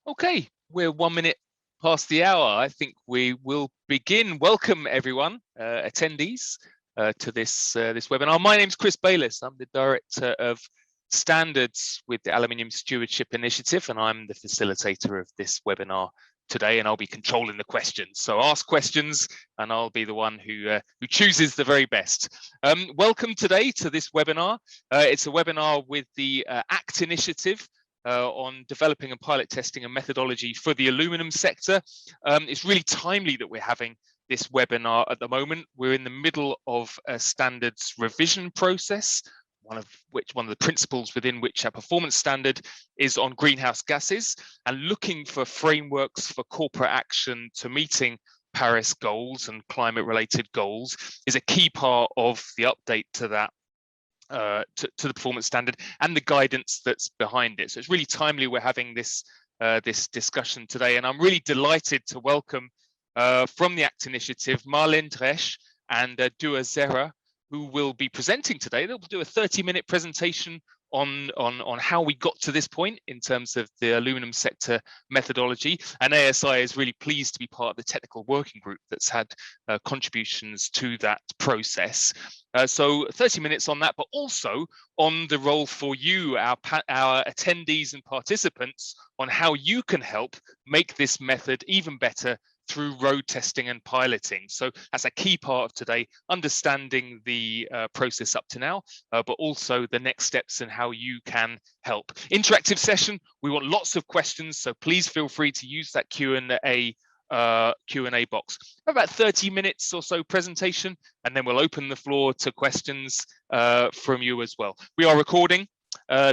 Okay, we're 1 minute past the hour. I think we will begin. Welcome everyone, attendees, to this webinar. My name's Chris Bayliss. I'm the Director of Standards with the Aluminium Stewardship Initiative, and I'm the facilitator of this webinar today, and I'll be controlling the questions. So ask questions and I'll be the one who chooses the very best. Welcome today to this webinar. It's a webinar with the ACT initiative, on developing and pilot testing a methodology for the aluminum sector. It's really timely that we're having this webinar at the moment. We're in the middle of a standards revision process, one of the principles within which our performance standard is on greenhouse gases, and looking for frameworks for corporate action to meeting Paris goals and climate related goals is a key part of the update to that. To the performance standard and the guidance that's behind it. So it's really timely we're having this discussion today, and I'm really delighted to welcome from the ACT initiative Marlene Dresch and Dua Zera, who will be presenting today. They'll do a 30-minute presentation on how we got to this point in terms of the aluminum sector methodology, and ASI is really pleased to be part of the technical working group that's had contributions to that process. So 30 minutes on that, but also on the role for you, our attendees and participants, on how you can help make this method even better through road testing and piloting. So that's a key part of today, understanding the process up to now, but also the next steps and how you can help. Interactive session, we want lots of questions, so please feel free to use that Q&A box. About 30 minutes or so presentation, and then we'll open the floor to questions from you as well. We are recording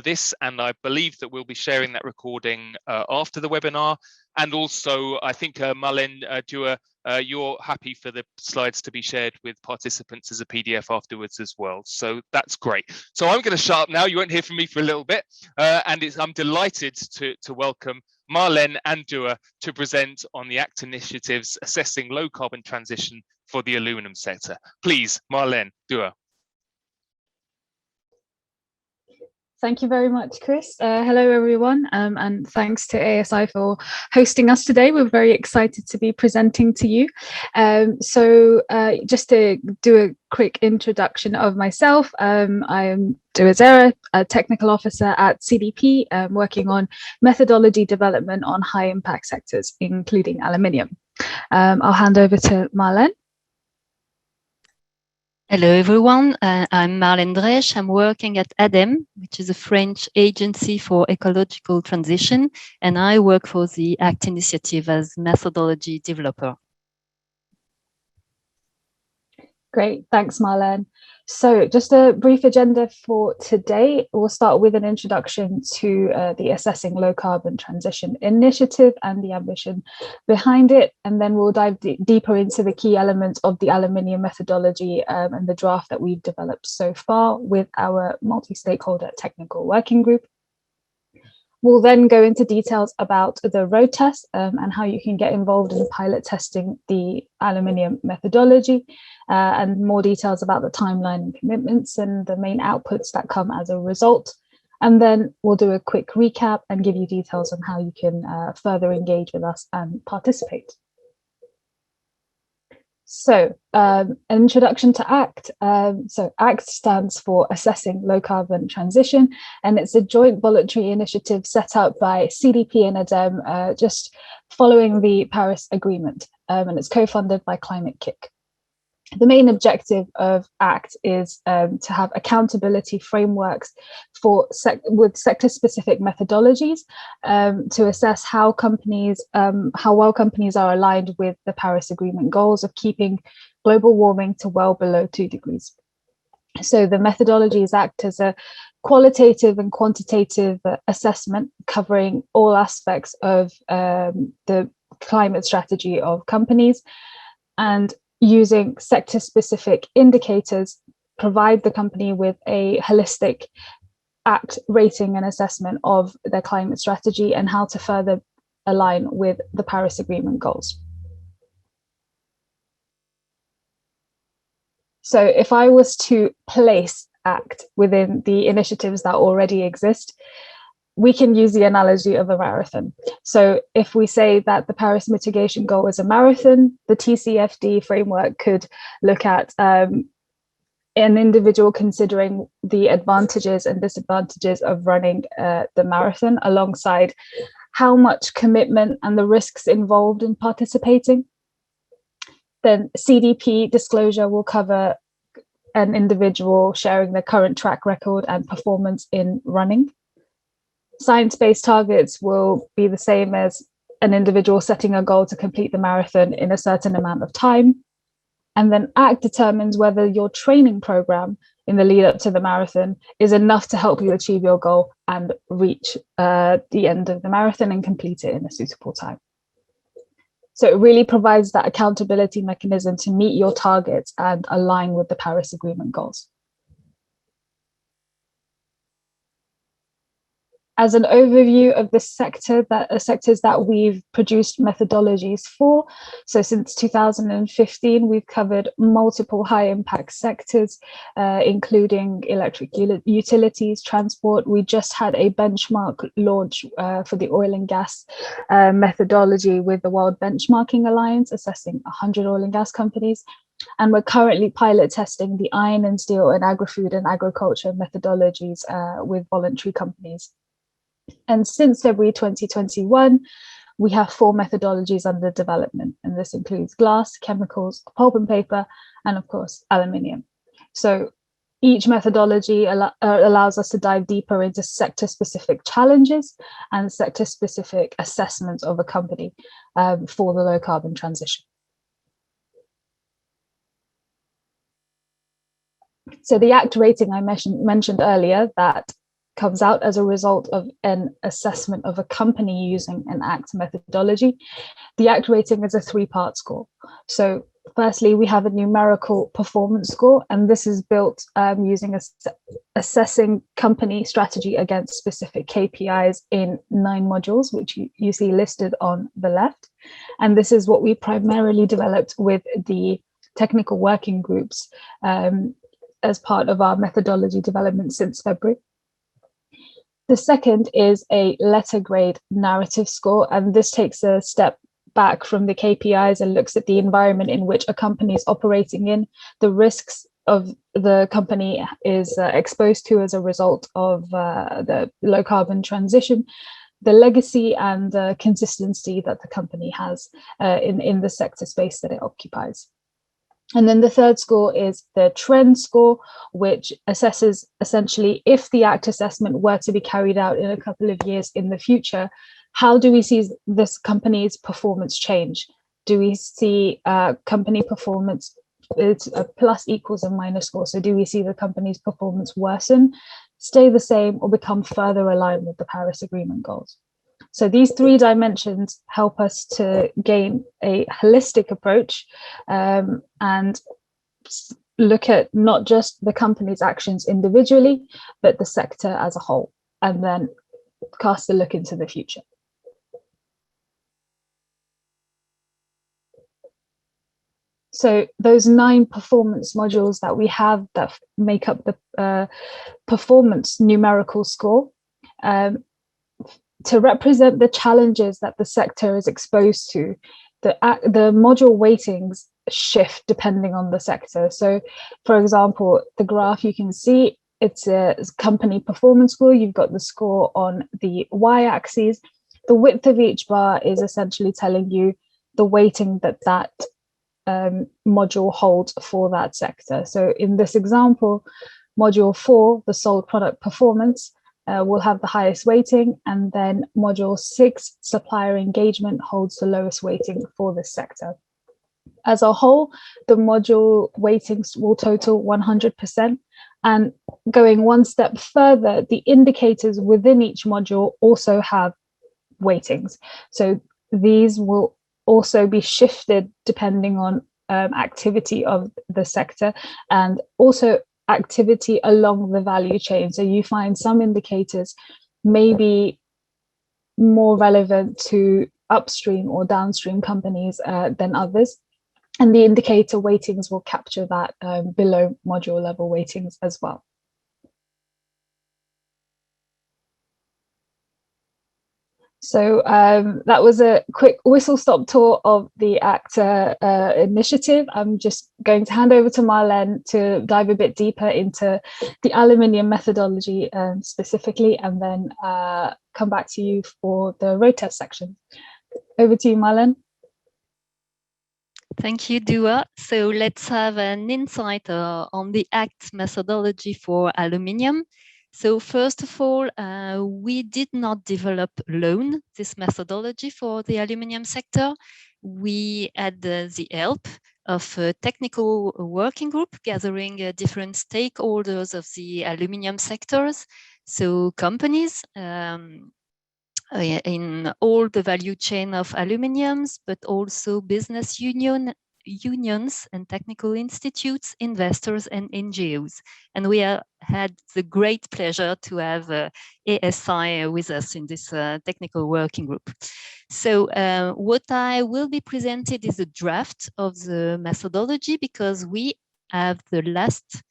this, and I believe that we'll be sharing that recording after the webinar. And also, I think Marlene, Dua, you're happy for the slides to be shared with participants as a PDF afterwards as well. So that's great. So I'm going to shut up now. You won't hear from me for a little bit. And I'm delighted to welcome Marlene and Dua to present on the ACT initiatives assessing low carbon transition for the aluminum sector. Please, Marlene, Dua. Thank you very much, Chris. Hello, everyone, and thanks to ASI for hosting us today. We're very excited to be presenting to you. Just to do a quick introduction of myself, I am Dua Zera, a technical officer at CDP, working on methodology development on high impact sectors, including aluminium. I'll hand over to Marlene. Hello everyone, I'm Marlene Dresch. I'm working at ADEME, which is a French agency for ecological transition, and I work for the ACT initiative as methodology developer. Great, thanks Marlene. So just a brief agenda for today. We'll start with an introduction to the Assessing Low Carbon Transition Initiative and the ambition behind it. And then we'll dive deeper into the key elements of the aluminium methodology and the draft that we've developed so far with our multi-stakeholder technical working group. We'll then go into details about the road test and how you can get involved in pilot testing the aluminium methodology, and more details about the timeline and commitments and the main outputs that come as a result. And then we'll do a quick recap and give you details on how you can further engage with us and participate. So, an introduction to ACT. So ACT stands for Assessing Low Carbon Transition, and it's a joint voluntary initiative set up by CDP and ADEME, just following the Paris Agreement, and it's co-funded by Climate Kick. The main objective of ACT is to have accountability frameworks with sector-specific methodologies to assess how well companies are aligned with the Paris Agreement goals of keeping global warming to well below 2 degrees. So the methodologies act as a qualitative and quantitative assessment covering all aspects of the climate strategy of companies, and using sector-specific indicators provide the company with a holistic ACT rating and assessment of their climate strategy and how to further align with the Paris Agreement goals. So if I was to place ACT within the initiatives that already exist, we can use the analogy of a marathon. So if we say that the Paris mitigation goal is a marathon, the TCFD framework could look at an individual considering the advantages and disadvantages of running the marathon alongside how much commitment and the risks involved in participating. Then CDP disclosure will cover an individual sharing their current track record and performance in running. Science-based targets will be the same as an individual setting a goal to complete the marathon in a certain amount of time. And then ACT determines whether your training program in the lead up to the marathon is enough to help you achieve your goal and reach the end of the marathon and complete it in a suitable time. So it really provides that accountability mechanism to meet your targets and align with the Paris Agreement goals. As an overview of the sectors that we've produced methodologies for. So since 2015, we've covered multiple high impact sectors, including electric utilities, transport. We just had a benchmark launch for the oil and gas methodology with the World Benchmarking Alliance, assessing 100 oil and gas companies. And we're currently pilot testing the iron and steel and agri-food and agriculture methodologies with voluntary companies. And since February 2021, we have 4 methodologies under development, and this includes glass, chemicals, pulp and paper, and of course, aluminium. So each methodology allows us to dive deeper into sector-specific challenges and sector-specific assessments of a company for the low carbon transition. So the ACT rating I mentioned earlier, that comes out as a result of an assessment of a company using an ACT methodology. The ACT rating is a 3-part score. So firstly, we have a numerical performance score, and this is built using assessing company strategy against specific KPIs in 9 modules, which you see listed on the left. And this is what we primarily developed with the technical working groups as part of our methodology development since February. The second is a letter grade narrative score, and this takes a step back from the KPIs and looks at the environment in which a company is operating in, the risks of the company is exposed to as a result of the low carbon transition, the legacy and the consistency that the company has in the sector space that it occupies. And then the third score is the trend score, which assesses essentially if the ACT assessment were to be carried out in a couple of years in the future, how do we see this company's performance change? Do we see company performance, it's a plus, equals, and minus score. So do we see the company's performance worsen, stay the same, or become further aligned with the Paris Agreement goals? So these 3 dimensions help us to gain a holistic approach and look at not just the company's actions individually, but the sector as a whole, and then cast a look into the future. So those 9 performance modules that we have that make up the performance numerical score, to represent the challenges that the sector is exposed to, the module weightings shift depending on the sector. So, for example, the graph you can see, it's a company performance score. You've got the score on the y-axis. The width of each bar is essentially telling you the weighting that module holds for that sector. So in this example, module 4, the sold product performance, will have the highest weighting, and then module 6, supplier engagement, holds the lowest weighting for this sector. As a whole, the module weightings will total 100%, and going one step further, the indicators within each module also have weightings. So these will also be shifted depending on activity of the sector, and also activity along the value chain. So you find some indicators may be more relevant to upstream or downstream companies than others. And the indicator weightings will capture that below module level weightings as well. So that was a quick whistle-stop tour of the ACT initiative. I'm just going to hand over to Marlene to dive a bit deeper into the aluminium methodology specifically, and then come back to you for the road test section. Over to you, Marlene. Thank you, Dua. So let's have an insight on the ACT methodology for aluminium. So first of all, we did not develop alone this methodology for the aluminium sector. We had the help of a technical working group gathering different stakeholders of the aluminium sectors. So companies in all the value chain of aluminiums, but also business unions and technical institutes, investors and NGOs. And we had the great pleasure to have ASI with us in this technical working group. So what I will be presented is a draft of the methodology, because we have the last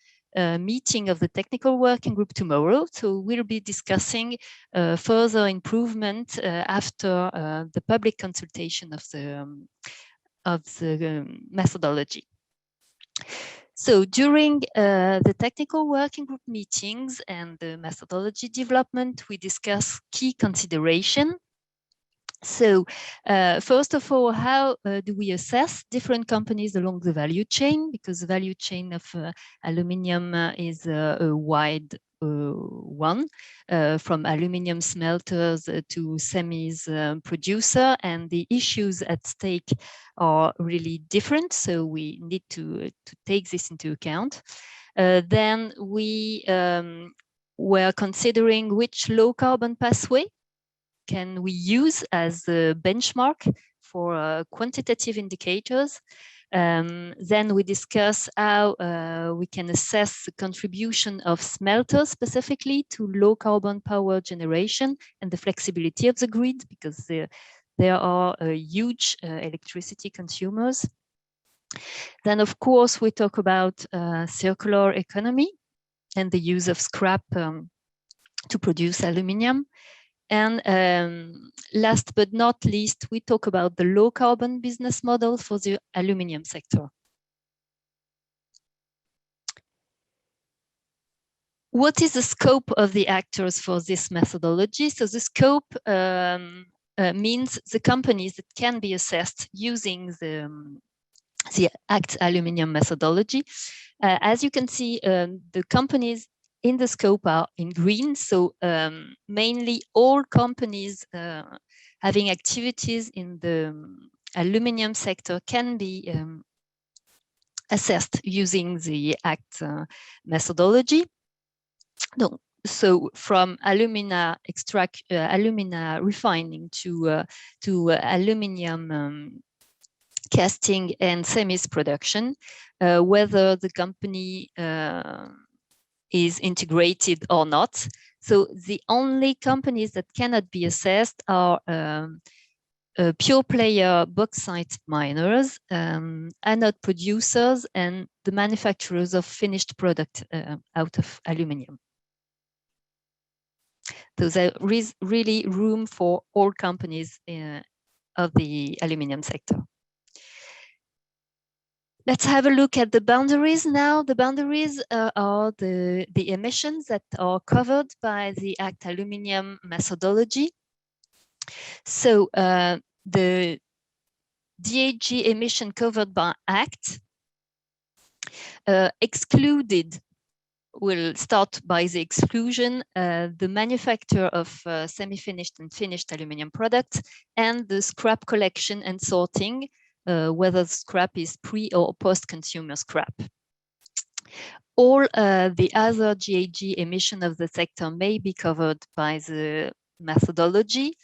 meeting of the technical working group tomorrow. So we'll be discussing further improvement after the public consultation of the methodology. So during the technical working group meetings and the methodology development, we discuss key consideration. So first of all, how do we assess different companies along the value chain? Because the value chain of aluminium is a wide one, from aluminium smelters to semis producer, and the issues at stake are really different. So we need to take this into account. Then we were considering which low carbon pathway can we use as a benchmark for quantitative indicators. Then we discuss how we can assess the contribution of smelters specifically to low carbon power generation and the flexibility of the grid, because there are huge electricity consumers. Then, of course, we talk about circular economy and the use of scrap to produce aluminium. And last but not least, we talk about the low carbon business model for the aluminium sector. What is the scope of the actors for this methodology? So the scope means the companies that can be assessed using the ACT aluminium methodology. As you can see, the companies in the scope are in green. So mainly all companies having activities in the aluminium sector can be assessed using the ACT methodology. So from alumina refining to aluminium casting and semis production, whether the company is integrated or not. So the only companies that cannot be assessed are pure player bauxite miners, anode producers, and the manufacturers of finished product out of aluminium. So there is really room for all companies of the aluminium sector. Let's have a look at the boundaries now. The boundaries are the emissions that are covered by the ACT aluminium methodology. So the GHG emission covered by ACT excluded, will start by the exclusion, the manufacture of semi-finished and finished aluminium products, and the scrap collection and sorting, whether scrap is pre or post-consumer scrap. All the other GHG emission of the sector may be covered by the methodology.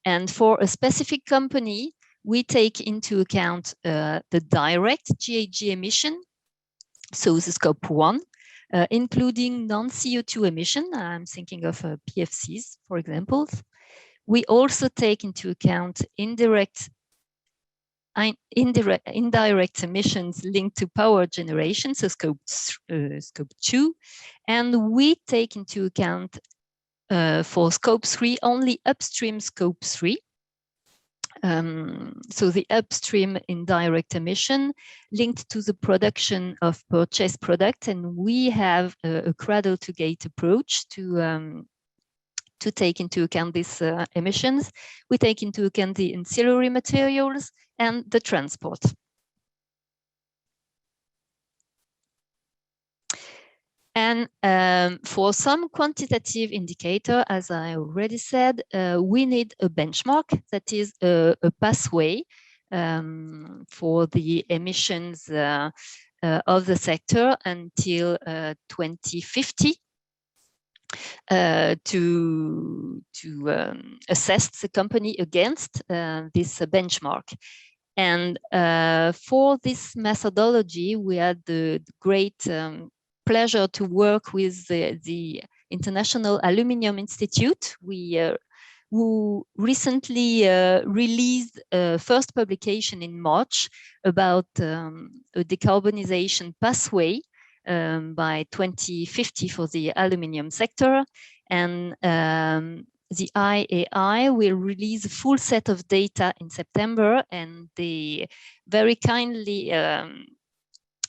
And for a specific company, we take into account the direct GHG emission, so the scope 1, including non-CO2 emission. I'm thinking of PFCs, for example. We also take into account indirect emissions linked to power generation, so scope 2, and we take into account For scope 3, only upstream scope 3. So the upstream indirect emission linked to the production of purchased products, and we have a cradle-to-gate approach to take into account these emissions. We take into account the ancillary materials and the transport. And for some quantitative indicator, as I already said, we need a benchmark, that is a pathway for the emissions of the sector until 2050 to assess the company against this benchmark. And for this methodology, we had the great pleasure to work with the International Aluminium Institute, who recently released a first publication in March about a decarbonization pathway by 2050 for the aluminium sector. And the IAI will release a full set of data in September, and they very kindly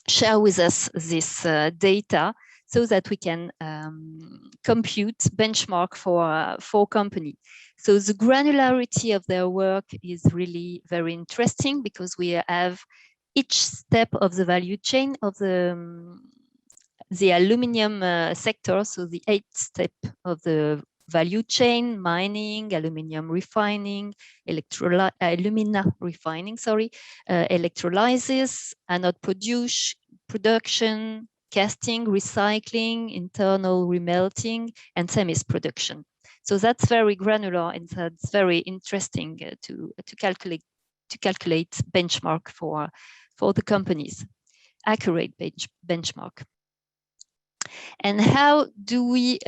share with us this data so that we can compute benchmark for company. So the granularity of their work is really very interesting, because we have each step of the value chain of the aluminium sector. So the 8th step of the value chain: mining, aluminium refining, alumina refining, electrolysis, anode production, casting, recycling, internal remelting, and semis production. So that's very granular, and that's very interesting to calculate benchmark for the companies, accurate benchmark. And how do we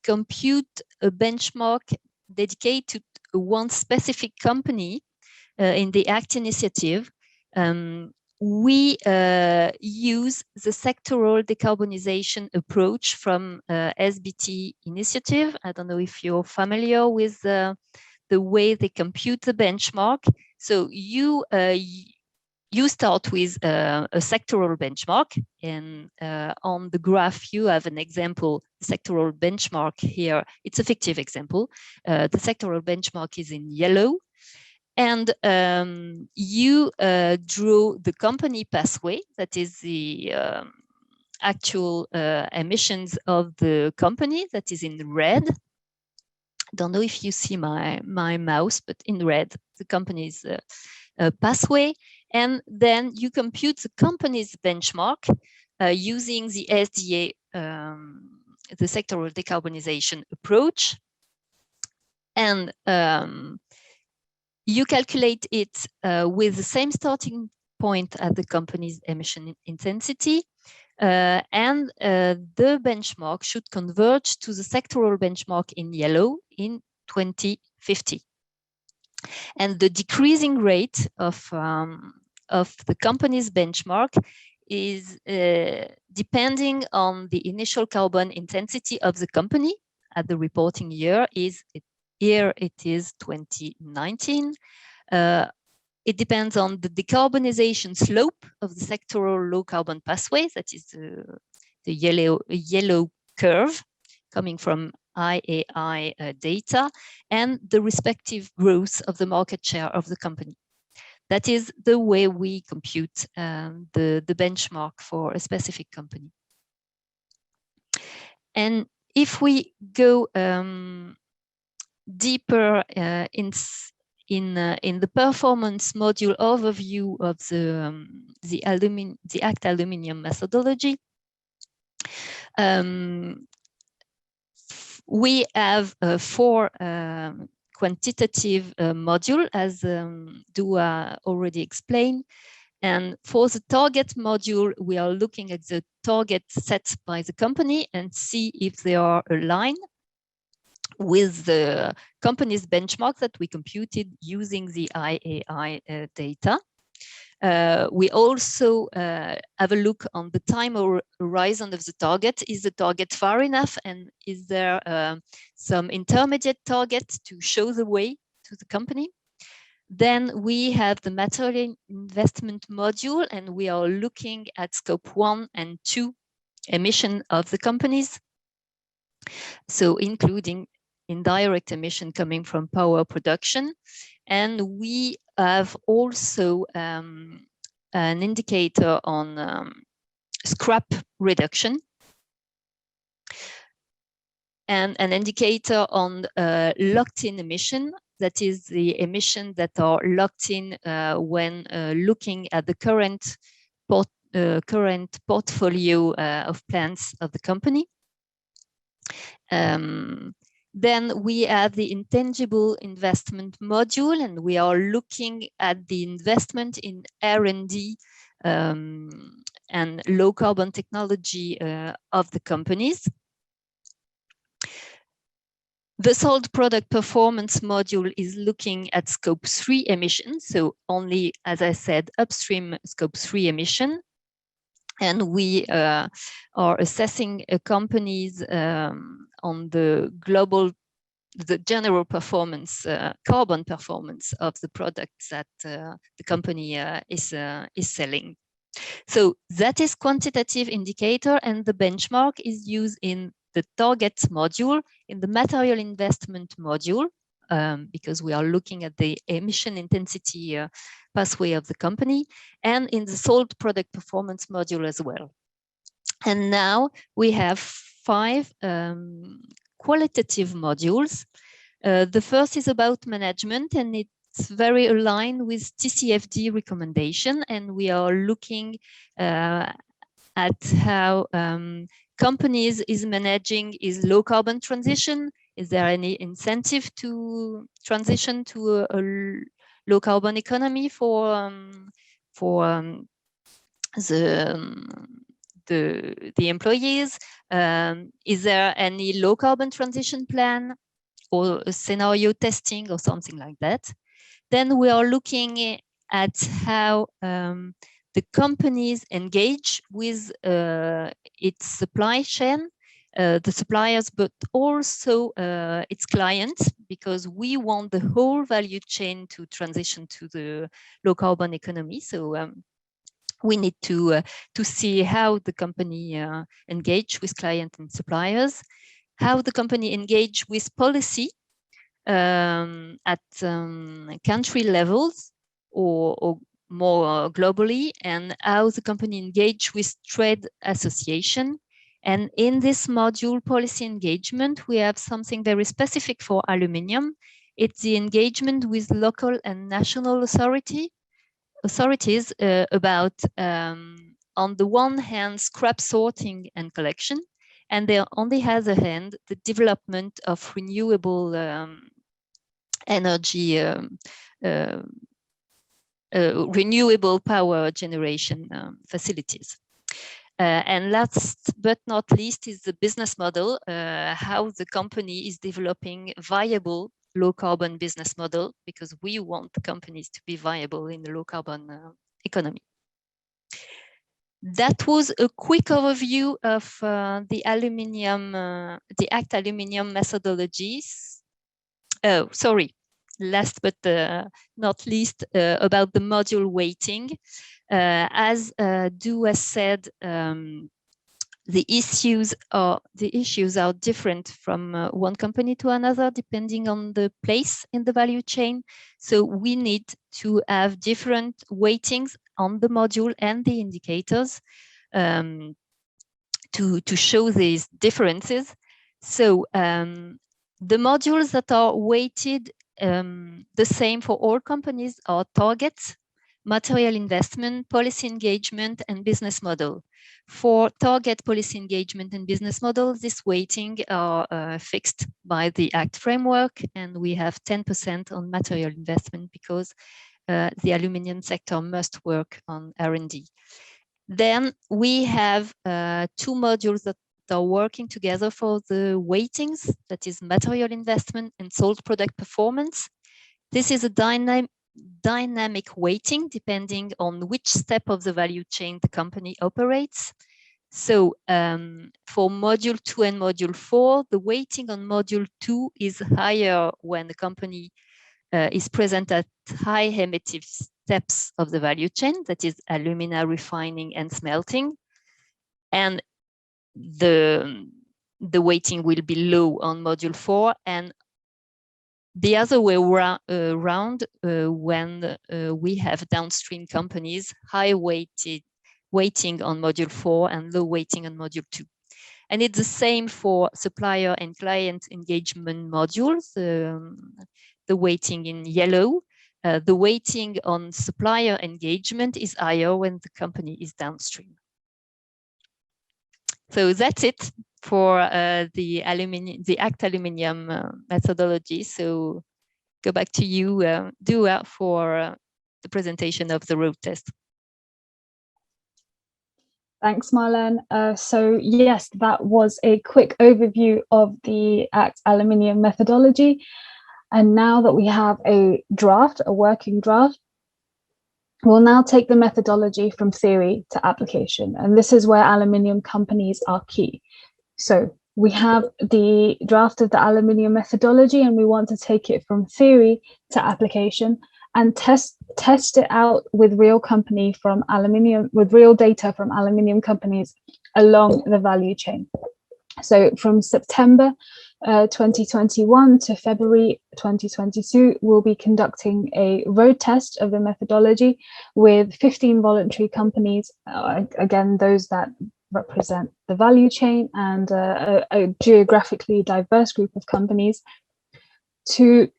compute a benchmark dedicated to one specific company in the ACT initiative? We use the sectoral decarbonization approach from SBT initiative. I don't know if you're familiar with the way they compute the benchmark. So you start with a sectoral benchmark, and on the graph you have an example sectoral benchmark here. It's a fictive example. The sectoral benchmark is in yellow, and you draw the company pathway, that is the actual emissions of the company, that is in red. Don't know if you see my mouse, but in red, the company's pathway. And then you compute the company's benchmark using the SDA, the sectoral decarbonization approach. And you calculate it with the same starting point at the company's emission intensity. And the benchmark should converge to the sectoral benchmark in yellow in 2050. And the decreasing rate of the company's benchmark is depending on the initial carbon intensity of the company at the reporting year. Here it is 2019. It depends on the decarbonization slope of the sectoral low carbon pathway, that is the yellow curve coming from IAI data, and the respective growth of the market share of the company. That is the way we compute the benchmark for a specific company. And if we go deeper in the performance module overview of the ACT aluminium methodology, we have 4 quantitative module, as Dua already explained. And for the target module, we are looking at the targets set by the company and see if they are aligned with the company's benchmark that we computed using the IAI data. We also have a look on the time horizon of the target. Is the target far enough, and is there some intermediate target to show the way to the company? Then we have the material investment module, and we are looking at scope 1 and 2 emission of the companies. So including indirect emission coming from power production. And we have also an indicator on scrap reduction, and an indicator on locked-in emission, that is the emission that are locked in when looking at the current portfolio of plants of the company. Then we have the intangible investment module, and we are looking at the investment in R&D and low carbon technology of the companies. The sold product performance module is looking at scope 3 emissions, so only, as I said, upstream scope 3 emission. And we are assessing companies on the global, the general performance, carbon performance of the products that the company is selling. So that is quantitative indicator, and the benchmark is used in the targets module, in the material investment module, because we are looking at the emission intensity pathway of the company, and in the sold product performance module as well. And now we have 5 qualitative modules. The first is about management, and it's very aligned with TCFD recommendation, and we are looking at how companies is managing is low carbon transition. Is there any incentive to transition to a low carbon economy for the employees? Is there any low carbon transition plan or a scenario testing or something like that? Then we are looking at how the companies engage with its supply chain, the suppliers, but also its clients, because we want the whole value chain to transition to the low carbon economy. So we need to see how the company engage with clients and suppliers, how the company engage with policy at country levels or more globally, and how the company engage with trade association. And in this module, policy engagement, we have something very specific for aluminium. It's the engagement with local and national authorities about, on the one hand, scrap sorting and collection, and there on the other hand, the development of renewable energy, renewable power generation facilities. And last but not least is the business model, how the company is developing viable low carbon business model, because we want the companies to be viable in the low carbon economy. That was a quick overview of the aluminium, the ACT aluminium methodologies. Oh, sorry. Last but not least, about the module weighting. As Du has said, the issues are different from one company to another, depending on the place in the value chain. So we need to have different weightings on the module and the indicators to show these differences. So the modules that are weighted the same for all companies are targets, material investment, policy engagement, and business model. For target, policy engagement, and business model, this weighting are fixed by the ACT framework, and we have 10% on material investment because the aluminium sector must work on R&D. Then we have 2 modules that are working together for the weightings, that is material investment and sold product performance. This is a dynamic weighting depending on which step of the value chain the company operates. So for module 2 and module 4, the weighting on module 2 is higher when the company is present at high emittive steps of the value chain, that is alumina refining and smelting. And the weighting will be low on module 4, and the other way around when we have downstream companies, high weighting on module 4 and low weighting on module 2. And it's the same for supplier and client engagement modules, the weighting in yellow. The weighting on supplier engagement is higher when the company is downstream. So that's it for the ACT Aluminium methodology. So go back to you, Dua, for the presentation of the road test. Thanks, Marlene. So yes, that was a quick overview of the ACT Aluminium methodology. And now that we have a draft, a working draft, we'll now take the methodology from theory to application. And this is where aluminium companies are key. So we have the draft of the aluminium methodology, and we want to take it from theory to application and test it out with real company from aluminium, with real data from aluminium companies along the value chain. So from September 2021 to February 2022, we'll be conducting a road test of the methodology with 15 voluntary companies, again, those that represent the value chain, and a geographically diverse group of companies, to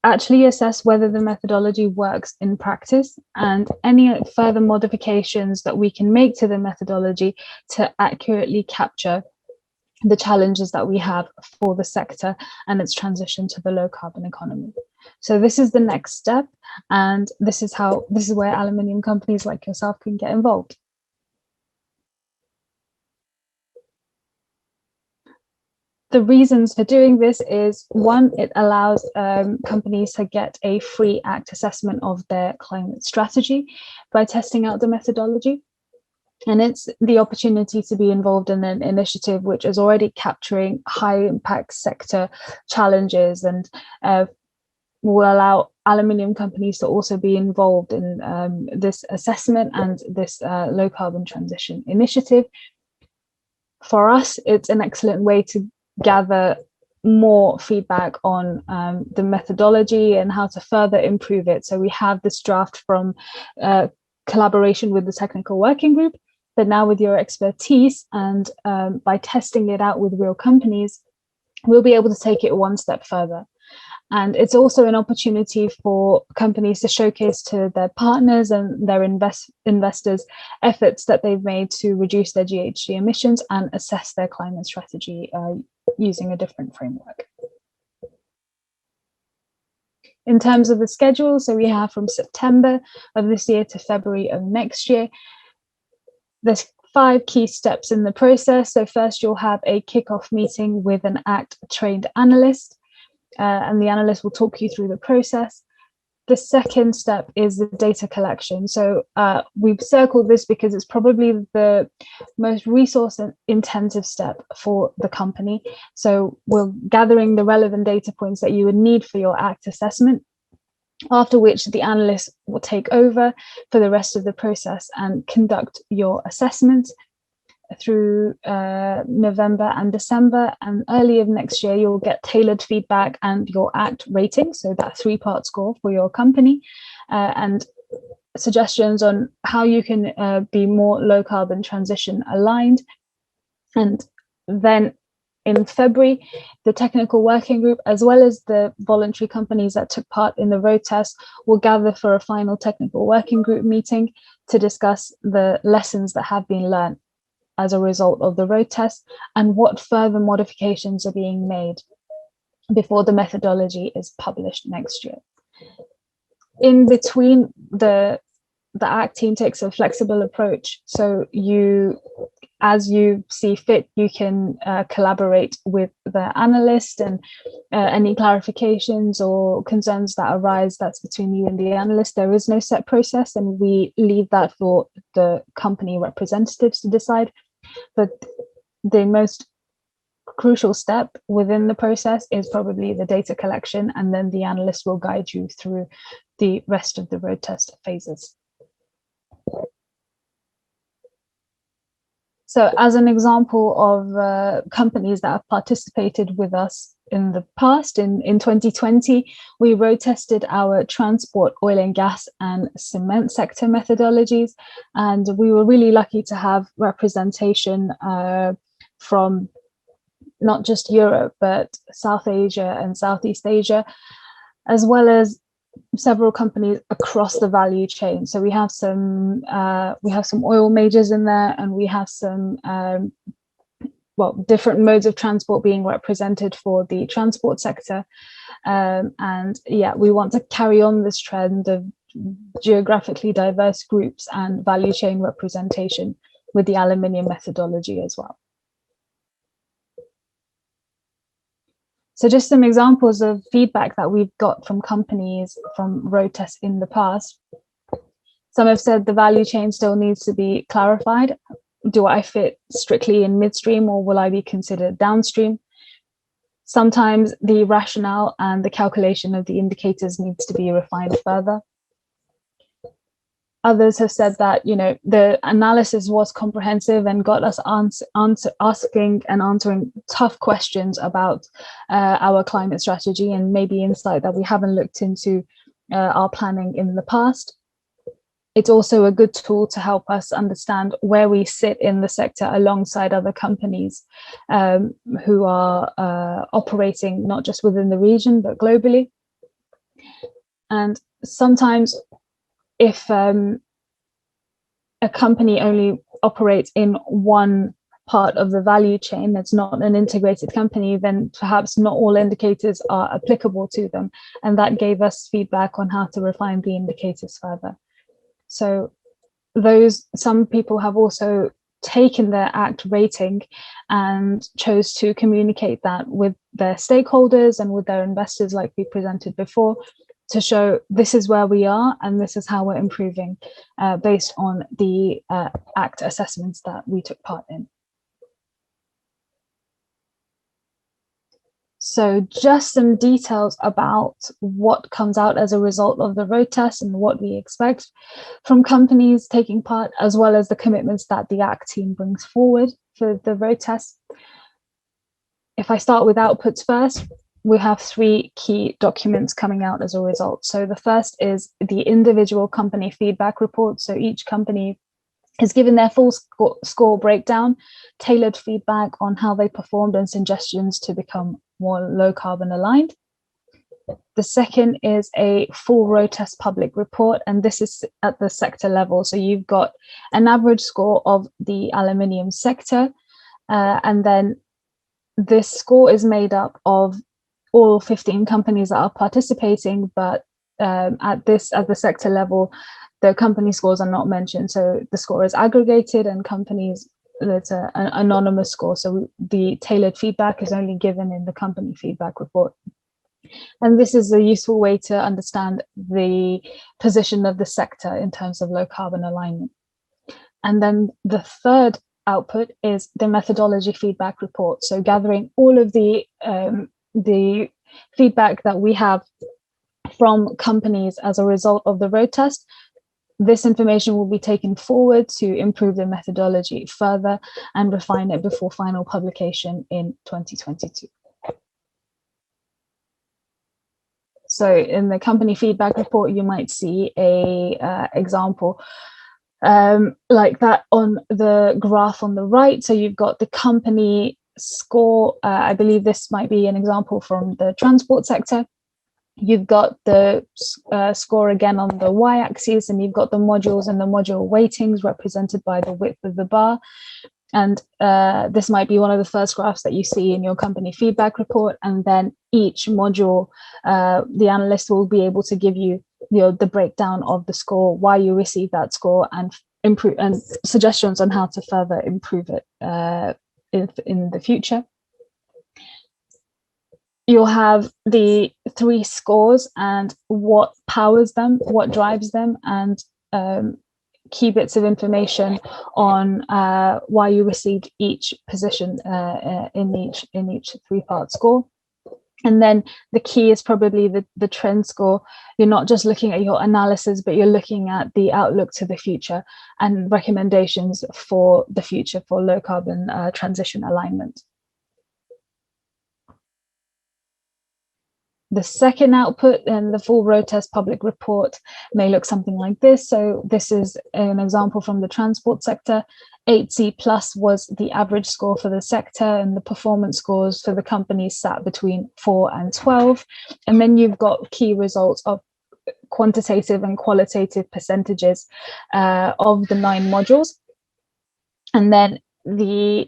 actually assess whether the methodology works in practice and any further modifications that we can make to the methodology to accurately capture the challenges that we have for the sector and its transition to the low carbon economy. So this is the next step, and this is where aluminium companies like yourself can get involved. The reasons for doing this is, one, it allows companies to get a free ACT assessment of their climate strategy by testing out the methodology. And it's the opportunity to be involved in an initiative which is already capturing high impact sector challenges, and will allow aluminium companies to also be involved in this assessment and this low carbon transition initiative. For us, it's an excellent way to gather more feedback on the methodology and how to further improve it. So we have this draft from collaboration with the technical working group, but now with your expertise and by testing it out with real companies, we'll be able to take it one step further. And it's also an opportunity for companies to showcase to their partners and their investors efforts that they've made to reduce their GHG emissions and assess their climate strategy using a different framework. In terms of the schedule, so we have from September of this year to February of next year. There's 5 key steps in the process. So first, you'll have a kickoff meeting with an ACT trained analyst, and the analyst will talk you through the process. The second step is the data collection. So we've circled this because it's probably the most resource intensive step for the company. So we're gathering the relevant data points that you would need for your ACT assessment, after which the analyst will take over for the rest of the process and conduct your assessment through November and December, and early of next year you'll get tailored feedback and your ACT rating, so that 3-part score for your company, and suggestions on how you can be more low carbon transition aligned. And then in February, the technical working group, as well as the voluntary companies that took part in the road test, will gather for a final technical working group meeting to discuss the lessons that have been learned as a result of the road test and what further modifications are being made before the methodology is published next year. In between, the ACT team takes a flexible approach. So you as you see fit, you can collaborate with the analyst, and any clarifications or concerns that arise, that's between you and the analyst. There is no set process, and we leave that for the company representatives to decide. But the most crucial step within the process is probably the data collection, and then the analyst will guide you through the rest of the road test phases. So as an example of companies that have participated with us in the past, in 2020, we road tested our transport, oil and gas and cement sector methodologies. And we were really lucky to have representation from not just Europe, but South Asia and Southeast Asia, as well as several companies across the value chain. So we have some oil majors in there, and we have some different modes of transport being represented for the transport sector. And yeah, we want to carry on this trend of geographically diverse groups and value chain representation with the aluminium methodology as well. So just some examples of feedback that we've got from companies from road tests in the past. Some have said the value chain still needs to be clarified. Do I fit strictly in midstream, or will I be considered downstream? Sometimes the rationale and the calculation of the indicators needs to be refined further. Others have said that, you know, the analysis was comprehensive and got us asking and answering tough questions about our climate strategy, and maybe insight that we haven't looked into our planning in the past. It's also a good tool to help us understand where we sit in the sector alongside other companies who are operating not just within the region, but globally. And sometimes if a company only operates in one part of the value chain, that's not an integrated company, then perhaps not all indicators are applicable to them. And that gave us feedback on how to refine the indicators further. So some people have also taken their ACT rating and chose to communicate that with their stakeholders and with their investors, like we presented before, to show this is where we are and this is how we're improving based on the ACT assessments that we took part in. So just some details about what comes out as a result of the road test and what we expect from companies taking part, as well as the commitments that the ACT team brings forward for the road test. If I start with outputs first, we have 3 key documents coming out as a result. So the first is the individual company feedback report. So each company is given their full score breakdown, tailored feedback on how they performed, and suggestions to become more low carbon aligned. The second is a full road test public report, and this is at the sector level. So you've got an average score of the aluminium sector, and then this score is made up of all 15 companies that are participating, but at the sector level, the company scores are not mentioned. So the score is aggregated, and companies, it's an anonymous score. So the tailored feedback is only given in the company feedback report. And this is a useful way to understand the position of the sector in terms of low carbon alignment. And then the third output is the methodology feedback report. So gathering all of the feedback that we have from companies as a result of the road test. This information will be taken forward to improve the methodology further and refine it before final publication in 2022. So in the company feedback report, you might see a example like that on the graph on the right. So you've got the company score. I believe this might be an example from the transport sector. You've got the score again on the y-axis, and you've got the modules and the module weightings represented by the width of the bar. And this might be one of the first graphs that you see in your company feedback report. And then each module, the analyst will be able to give you, the breakdown of the score, why you received that score, and improve and suggestions on how to further improve it in the future. You'll have the 3 scores and what powers them, what drives them, and key bits of information on why you received each position in each 3-part score. And then the key is probably the trend score. You're not just looking at your analysis, but you're looking at the outlook to the future and recommendations for the future for low carbon transition alignment. The second output and the full road test public report may look something like this. So this is an example from the transport sector. 8C plus was the average score for the sector, and the performance scores for the companies sat between 4 and 12. And then you've got key results of quantitative and qualitative percentages of the 9 modules. And then the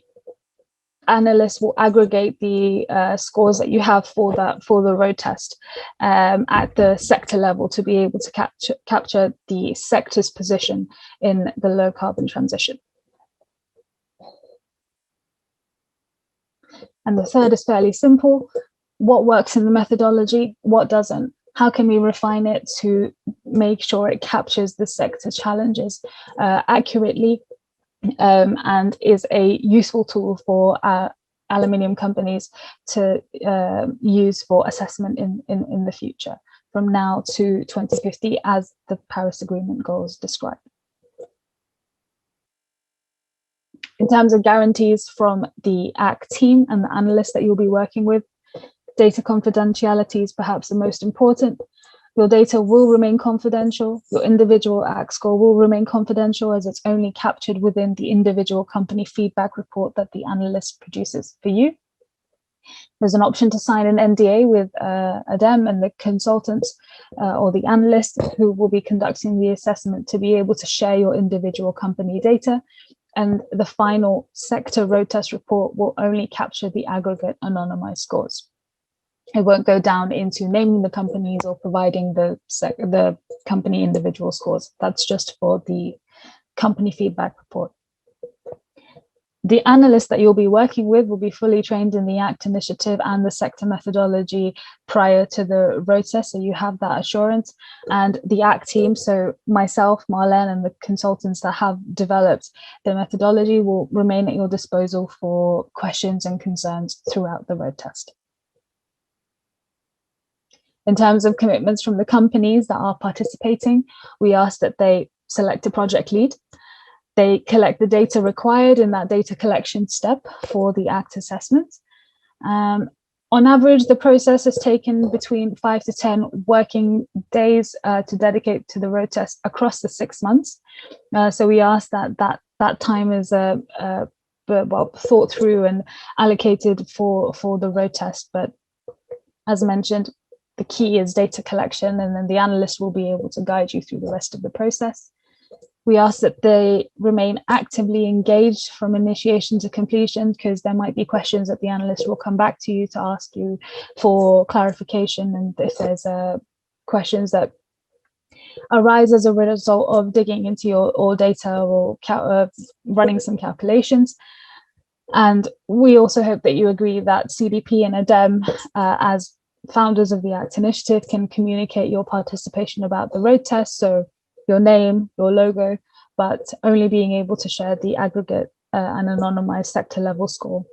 analysts will aggregate the scores that you have for the road test at the sector level to be able to capture the sector's position in the low carbon transition. And the third is fairly simple. What works in the methodology? What doesn't? How can we refine it to make sure it captures the sector challenges accurately and is a useful tool for aluminium companies to use for assessment in the future, from now to 2050, as the Paris Agreement goals describe. In terms of guarantees from the ACT team and the analysts that you'll be working with, data confidentiality is perhaps the most important. Your data will remain confidential. Your individual ACT score will remain confidential, as it's only captured within the individual company feedback report that the analyst produces for you. There's an option to sign an NDA with ADEM and the consultants or the analyst who will be conducting the assessment to be able to share your individual company data. And the final sector road test report will only capture the aggregate anonymized scores. It won't go down into naming the companies or providing the company individual scores. That's just for the company feedback report. The analyst that you'll be working with will be fully trained in the ACT initiative and the sector methodology prior to the road test, so you have that assurance. And the ACT team, so myself, Marlene, and the consultants that have developed the methodology will remain at your disposal for questions and concerns throughout the road test. In terms of commitments from the companies that are participating, we ask that they select a project lead. They collect the data required in that data collection step for the ACT assessment. On average, the process has taken between 5 to 10 working days to dedicate to the road test across the 6 months. So we ask that time is well thought through and allocated for the road test. But as mentioned, the key is data collection, and then the analyst will be able to guide you through the rest of the process. We ask that they remain actively engaged from initiation to completion, because there might be questions that the analyst will come back to you to ask you for clarification. And if there's questions that arise as a result of digging into your data or running some calculations. And we also hope that you agree that CDP and ADEM, as founders of the ACT initiative, can communicate your participation about the road test. So your name, your logo, but only being able to share the aggregate and anonymized sector level score.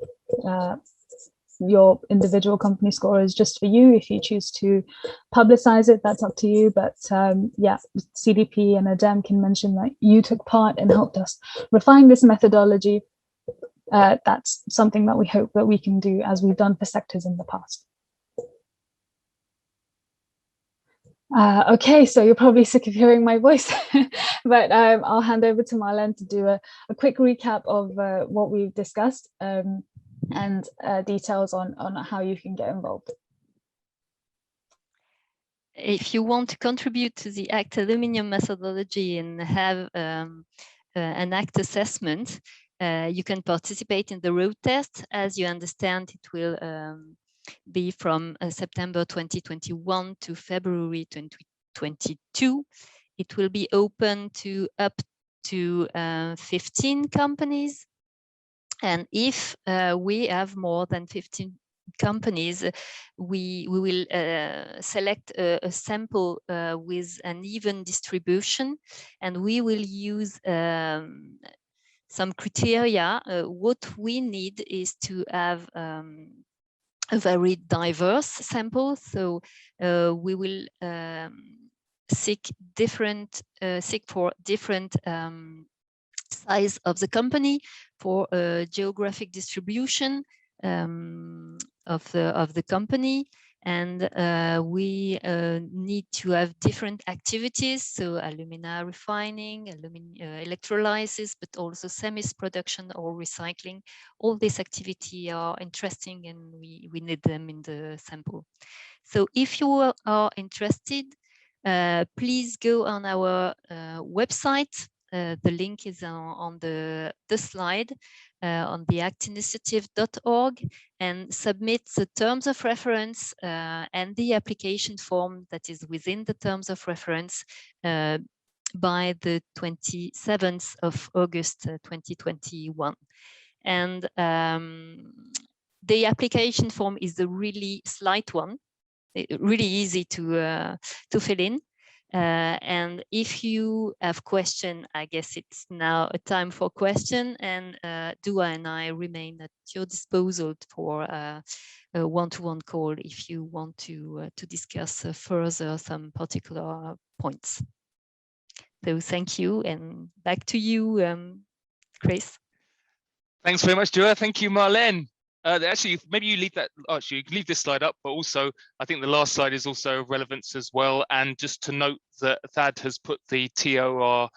Your individual company score is just for you. If you choose to publicize it, that's up to you. But yeah, CDP and ADEM can mention that you took part and helped us refine this methodology. That's something that we hope that we can do, as we've done for sectors in the past. Okay, so you're probably sick of hearing my voice, but I'll hand over to Marlene to do a quick recap of what we've discussed and details on how you can get involved. If you want to contribute to the ACT Aluminium methodology and have an ACT assessment, you can participate in the road test. As you understand, it will be from September 2021 to February 2022. It will be open to up to 15 companies. And if we have more than 15 companies, we will select a sample with an even distribution, and we will use some criteria. What we need is to have a very diverse sample. So we will seek for different size of the company, for geographic distribution of the company, and we need to have different activities, so alumina refining, electrolysis, but also semis production or recycling. All these activities are interesting, and we need them in the sample. So if you are interested, please go on our website. The link is on the slide, on the actinitiative.org, and submit the terms of reference and the application form that is within the terms of reference by the 27th of August 2021. And the application form is a really slight one, really easy to fill in. And if you have question, I guess it's now a time for question, and Dua and I remain at your disposal for a one-to-one call if you want to discuss further some particular points. So thank you, and back to you, Chris. Thanks very much, Dua. Thank you, Marlene. Actually, maybe you leave that. Actually, you can leave this slide up, but also I think the last slide is also of relevance as well. And just to note that Thad has put the TOR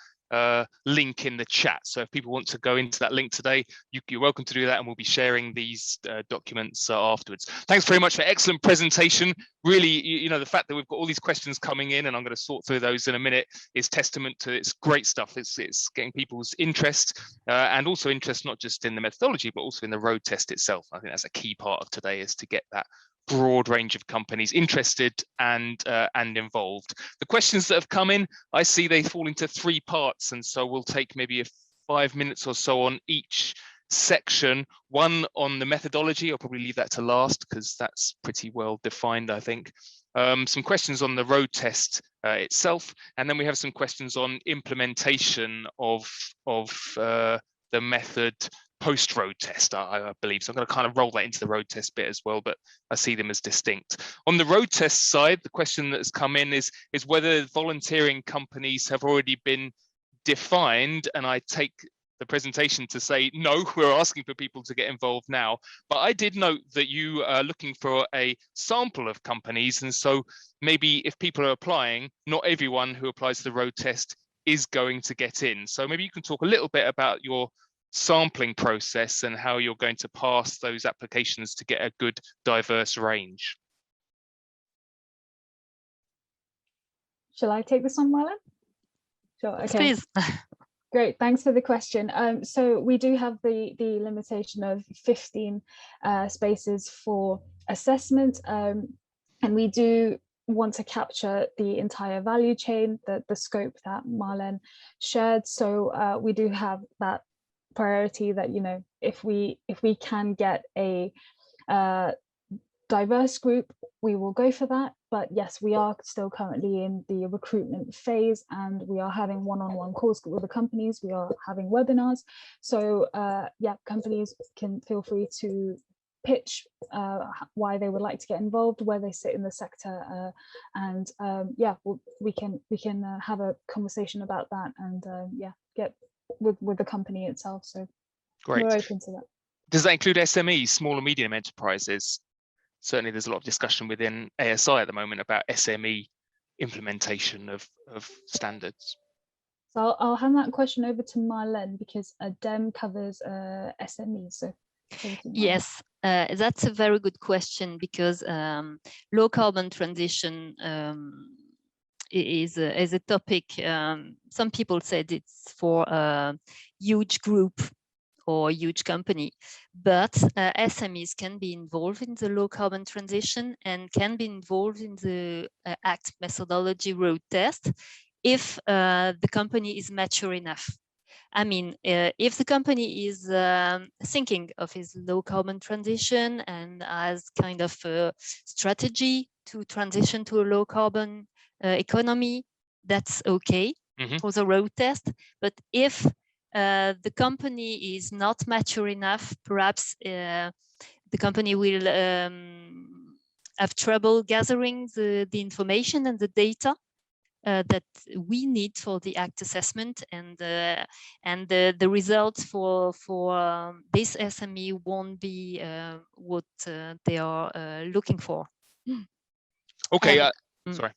link in the chat. So if people want to go into that link today, you're welcome to do that, and we'll be sharing these documents afterwards. Thanks very much for excellent presentation. Really, you know, the fact that we've got all these questions coming in, and I'm going to sort through those in a minute, is testament to it's great stuff. It's getting people's interest and also interest not just in the methodology, but also in the road test itself. I think that's a key part of today, is to get that broad range of companies interested and involved. The questions that have come in, I see they fall into 3 parts, and so we'll take maybe 5 minutes or so on each section. One on the methodology, I'll probably leave that to last because that's pretty well defined, I think. Some questions on the road test itself, and then we have some questions on implementation of the method post-road test, I believe. So I'm going to kind of roll that into the road test bit as well, but I see them as distinct. On the road test side, the question that has come in is whether volunteering companies have already been defined, and I take the presentation to say, no, we're asking for people to get involved now. But I did note that you are looking for a sample of companies, and so maybe if people are applying, not everyone who applies to the road test is going to get in. So maybe you can talk a little bit about your sampling process and how you're going to pass those applications to get a good diverse range. Shall I take this on, Marlene? Sure. Okay. Please. Great, thanks for the question. So we do have the limitation of 15 spaces for assessment, and we do want to capture the entire value chain, the scope that Marlene shared. So we do have that priority that, you know, if we can get a diverse group, we will go for that. But yes, we are still currently in the recruitment phase, and we are having one-on-one calls with the companies. We are having webinars. So yeah, companies can feel free to pitch why they would like to get involved, where they sit in the sector, and yeah, we can have a conversation about that, and yeah, get with the company itself. So great, we're open to that. Does that include SMEs, small and medium enterprises? Certainly there's a lot of discussion within ASI at the moment about SME implementation of standards. So I'll hand that question over to Marlene, because DEM covers SMEs. So yes, that's a very good question, because low carbon transition is a topic. Some people said it's for a huge group or huge company, but SMEs can be involved in the low carbon transition and can be involved in the ACT methodology road test if the company is mature enough. I mean, if the company is thinking of his low carbon transition and has kind of a strategy to transition to a low carbon economy, that's okay for the road test. But if the company is not mature enough, perhaps the company will have trouble gathering the information and the data that we need for the ACT assessment, and the results for this SME won't be what they are looking for. Okay, And, sorry.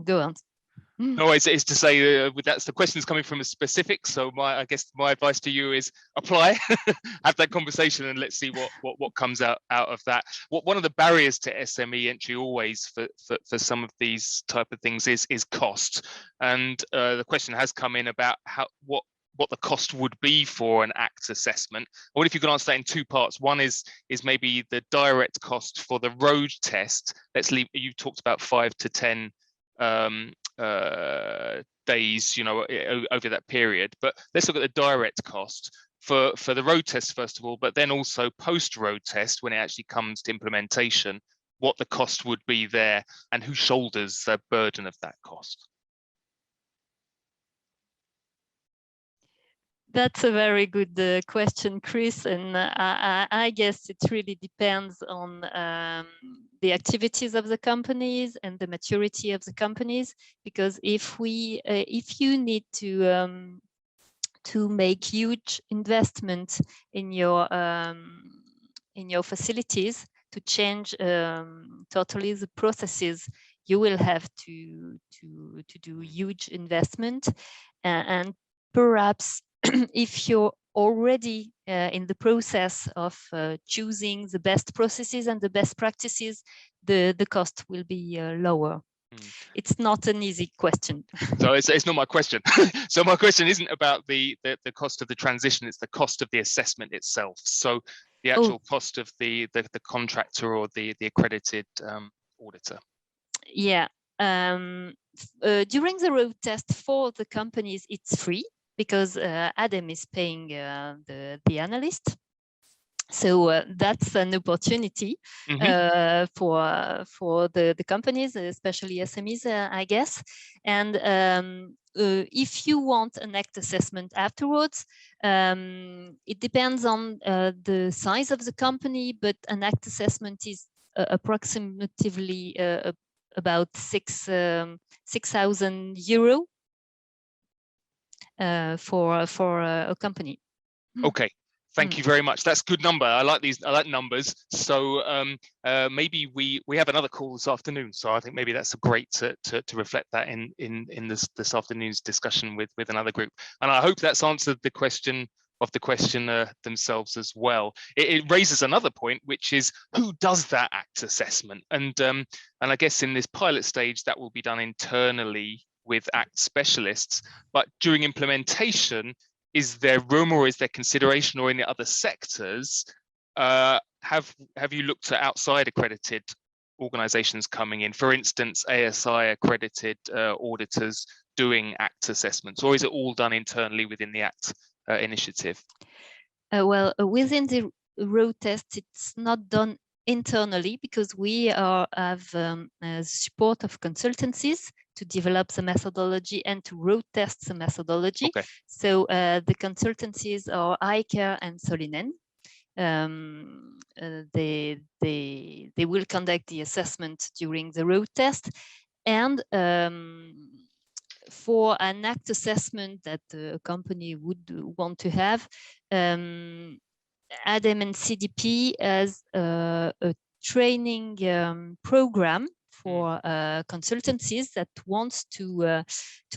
Go on. No, it's to say that's the questions coming from a specific. So I guess my advice to you is apply, have that conversation, and let's see what comes out of that. One of the barriers to SME entry always for some of these type of things is cost, and the question has come in about what the cost would be for an ACT assessment. I wonder if you can answer that in two parts. One is maybe the direct cost for the road test. Let's leave. You talked about 5 to 10. Days, over that period, but let's look at the direct cost for the road test first of all, but then also post road test when it actually comes to implementation, what the cost would be there and who shoulders the burden of that cost. That's a very good question, Chris, and I guess it really depends on the activities of the companies and the maturity of the companies. Because if you need to make huge investments in your facilities to change totally the processes, you will have to do huge investment, and perhaps if you're already in the process of choosing the best processes and the best practices, the cost will be lower. It's not an easy question. So it's not my question. So my question isn't about the cost of the transition, it's the cost of the assessment itself. So the actual cost of the contractor or the accredited auditor. Yeah. During the road test for the companies, it's free, because ADEM is paying the analyst. So that's an opportunity for the companies, especially SMEs, I guess. And if you want an ACT assessment afterwards, it depends on the size of the company, but an ACT assessment is approximately about 6,000 euro. For a company. Okay, thank you very much. That's a good number. I like numbers. So maybe we have another call this afternoon. So I think maybe that's great to reflect that in this afternoon's discussion with another group. And I hope that's answered the question of the questioner themselves as well. It raises another point, which is who does that ACT assessment? And I guess in this pilot stage that will be done internally with ACT specialists, but during implementation, is there room or is there consideration, or in the other sectors, have you looked at outside accredited organizations coming in, for instance, ASI accredited auditors doing ACT assessments, or is it all done internally within the ACT initiative? Well, within the road test, it's not done internally, because we have support of consultancies to develop the methodology and to road test the methodology. Okay. So the consultancies are iCare and Solinen. They will conduct the assessment during the road test, and for an ACT assessment that a company would want to have, ADEM and CDP has a training program for consultancies that wants to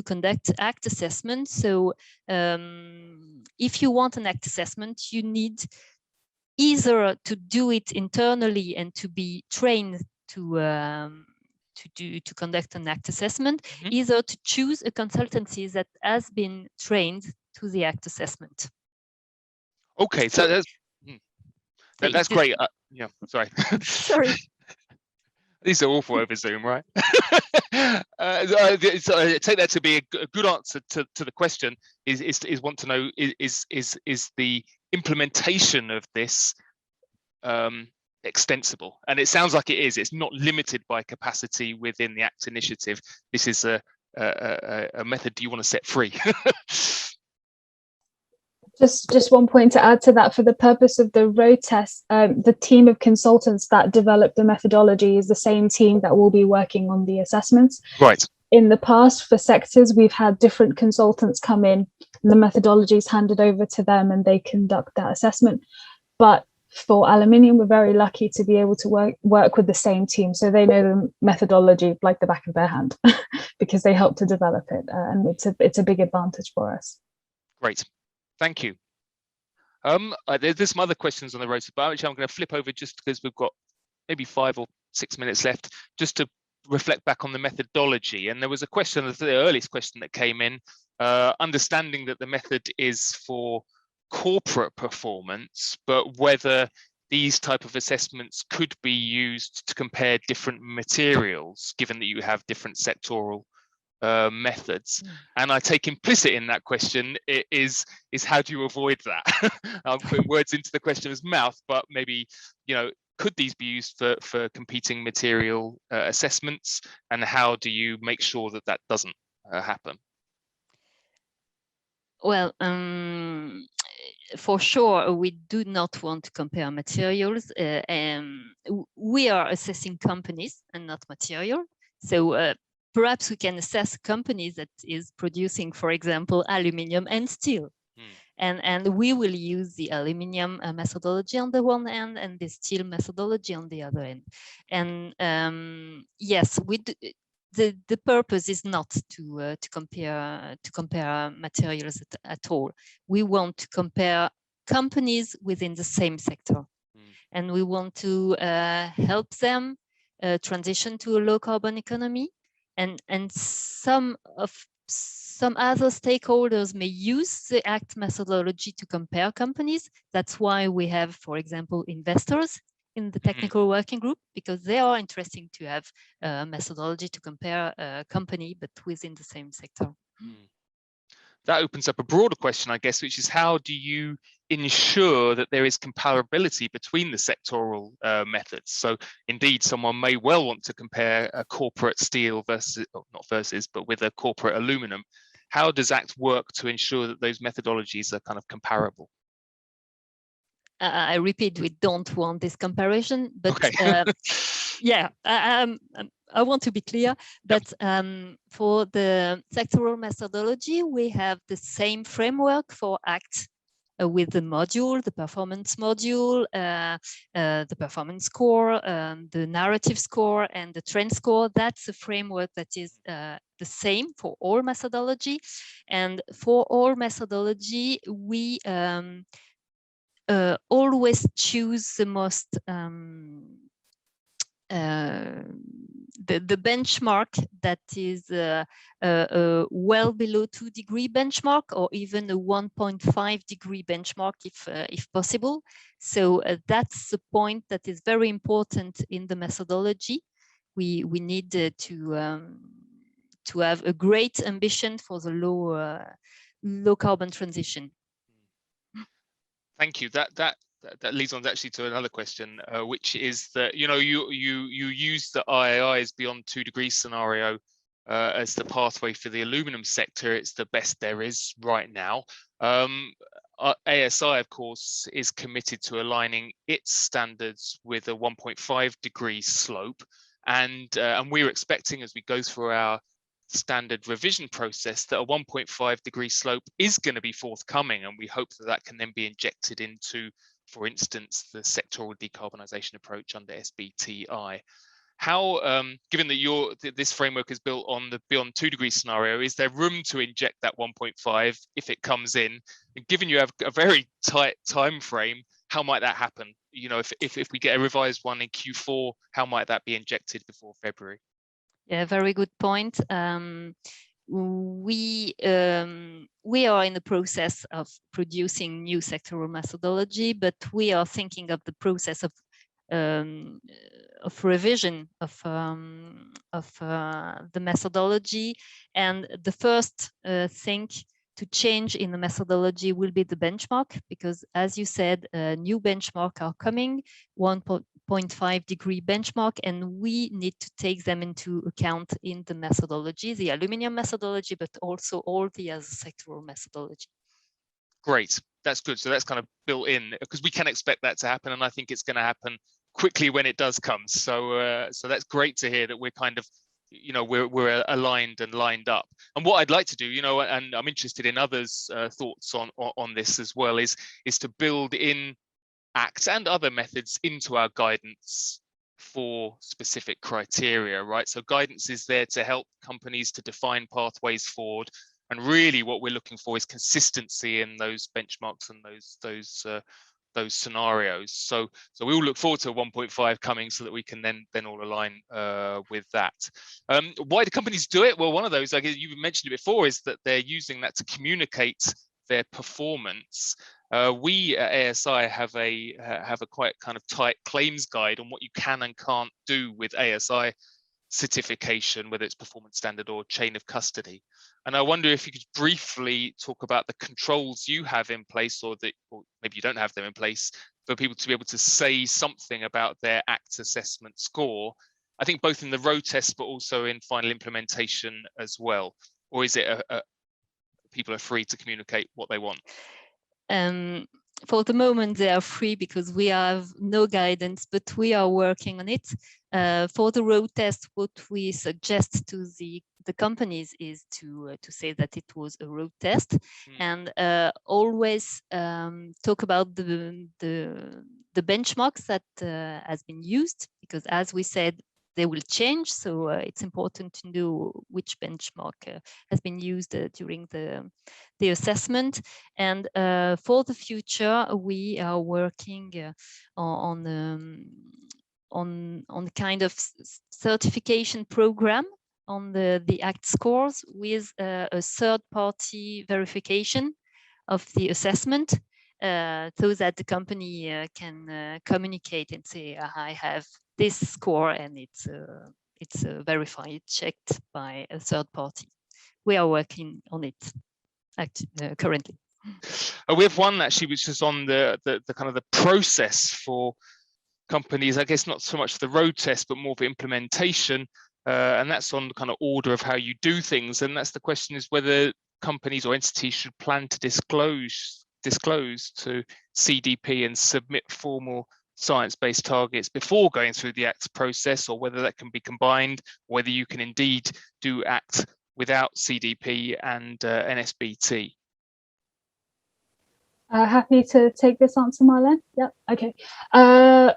conduct ACT assessment. So if you want an ACT assessment, you need either to do it internally and to be trained to conduct an ACT assessment, either to choose a consultancy that has been trained to the ACT assessment. Okay, so that's great. Yeah, sorry. Sorry. These are awful over Zoom, right? So I take that to be a good answer to the question. Is want to know is the implementation of this extensible? And it sounds like it is. It's not limited by capacity within the ACT initiative. This is a method you want to set free. Just one point to add to that. For the purpose of the road test, the team of consultants that developed the methodology is the same team that will be working on the assessments. Right. In the past, for sectors, we've had different consultants come in, and the methodology is handed over to them and they conduct that assessment. But for aluminium, we're very lucky to be able to work with the same team. So they know the methodology like the back of their hand because they helped to develop it. And it's a big advantage for us. Great. Thank you. There's some other questions on the road, but which I'm going to flip over just because we've got maybe 5 or 6 minutes left, just to reflect back on the methodology. And there was a question, the earliest question that came in, understanding that the method is for corporate performance, but whether these type of assessments could be used to compare different materials, given that you have different sectoral methods. And I take implicit in that question is how do you avoid that? I'm putting words into the questioner's mouth, but maybe, could these be used for competing material assessments, and how do you make sure that that doesn't happen? Well, for sure, we do not want to compare materials. We are assessing companies and not material. So perhaps we can assess companies that is producing, for example, aluminium and steel. And we will use the aluminium methodology on the one hand and the steel methodology on the other end. And yes, we do, the purpose is not to compare materials at all. We want to compare companies within the same sector, and we want to help them transition to a low carbon economy. And some other stakeholders may use the ACT methodology to compare companies. That's why we have, for example, investors in the technical working group, because they are interesting to have a methodology to compare a company, but within the same sector. That opens up a broader question, I guess, which is how do you ensure that there is comparability between the sectoral methods? So indeed, someone may well want to compare a corporate steel versus, but with a corporate aluminum. How does ACT work to ensure that those methodologies are kind of comparable? I repeat, we don't want this comparison, but okay. Yeah, I want to be clear that for the sectoral methodology, we have the same framework for ACT with the module, the performance module, the performance score, the narrative score, and the trend score. That's a framework that is the same for all methodology. And for all methodology, we always choose the most the benchmark that is well below 2 degree benchmark, or even a 1.5 degree benchmark if possible. So that's the point that is very important in the methodology. We need to have a great ambition for the low carbon transition. Thank you. That leads on actually to another question, which is that you use the IAI's beyond 2 degrees scenario as the pathway for the aluminum sector. It's the best there is right now. ASI, of course, is committed to aligning its standards with a 1.5 degree slope, and we're expecting, as we go through our standard revision process, that a 1.5 degree slope is going to be forthcoming, and we hope that that can then be injected into, for instance, the sectoral decarbonisation approach under SBTI. How, given that this framework is built on the beyond 2 degree scenario, is there room to inject that 1.5 if it comes in? And given you have a very tight time frame, how might that happen? If we get a revised one in Q4, how might that be injected before February? Yeah, very good point. We are in the process of producing new sectoral methodology, but we are thinking of the process of revision of the methodology. And the first thing to change in the methodology will be the benchmark, because as you said, new benchmark are coming, 1.5 degree benchmark, and we need to take them into account in the methodology, the aluminium methodology, but also all the other sectoral methodology. Great, that's good. So that's kind of built in, because we can expect that to happen, and I think it's going to happen quickly when it does come. So so that's great to hear that we're kind of, you know, we're aligned and lined up. And what I'd like to do, you know, and I'm interested in others' thoughts on this as well, is to build in ACT and other methods into our guidance for specific criteria, right? So guidance is there to help companies to define pathways forward, and really what we're looking for is consistency in those benchmarks and those scenarios. So we all look forward to 1.5 coming, so that we can then all align with that. Why do companies do it? Well, one of those, like you mentioned it before, is that they're using that to communicate their performance. We at ASI have a quite kind of tight claims guide on what you can and can't do with ASI certification, whether it's performance standard or chain of custody. And I wonder if you could briefly talk about the controls you have in place, or maybe you don't have them in place, for people to be able to say something about their ACT assessment score. I think both in the road test, but also in final implementation as well. Or is it people are free to communicate what they want? For the moment, they are free because we have no guidance, but we are working on it. For the road test, what we suggest to the companies is to say that it was a road test, and always talk about the benchmarks that has been used, because as we said, they will change. So it's important to know which benchmark has been used during the assessment. And for the future, we are working on kind of certification program on the ACT scores with a third-party verification of the assessment, so that the company can communicate and say, I have this score, and it's verified, checked by a third party. We are working on it currently. We have one actually, which is on the kind of the process for companies. I guess not so much the road test, but more for implementation, and that's on the kind of order of how you do things. And that's the question, is whether companies or entities should plan to disclose to CDP and submit formal science-based targets before going through the ACT process, or whether that can be combined, whether you can indeed do ACT without CDP and NSBT. Happy to take this answer, Marlene. Yep. Okay. No,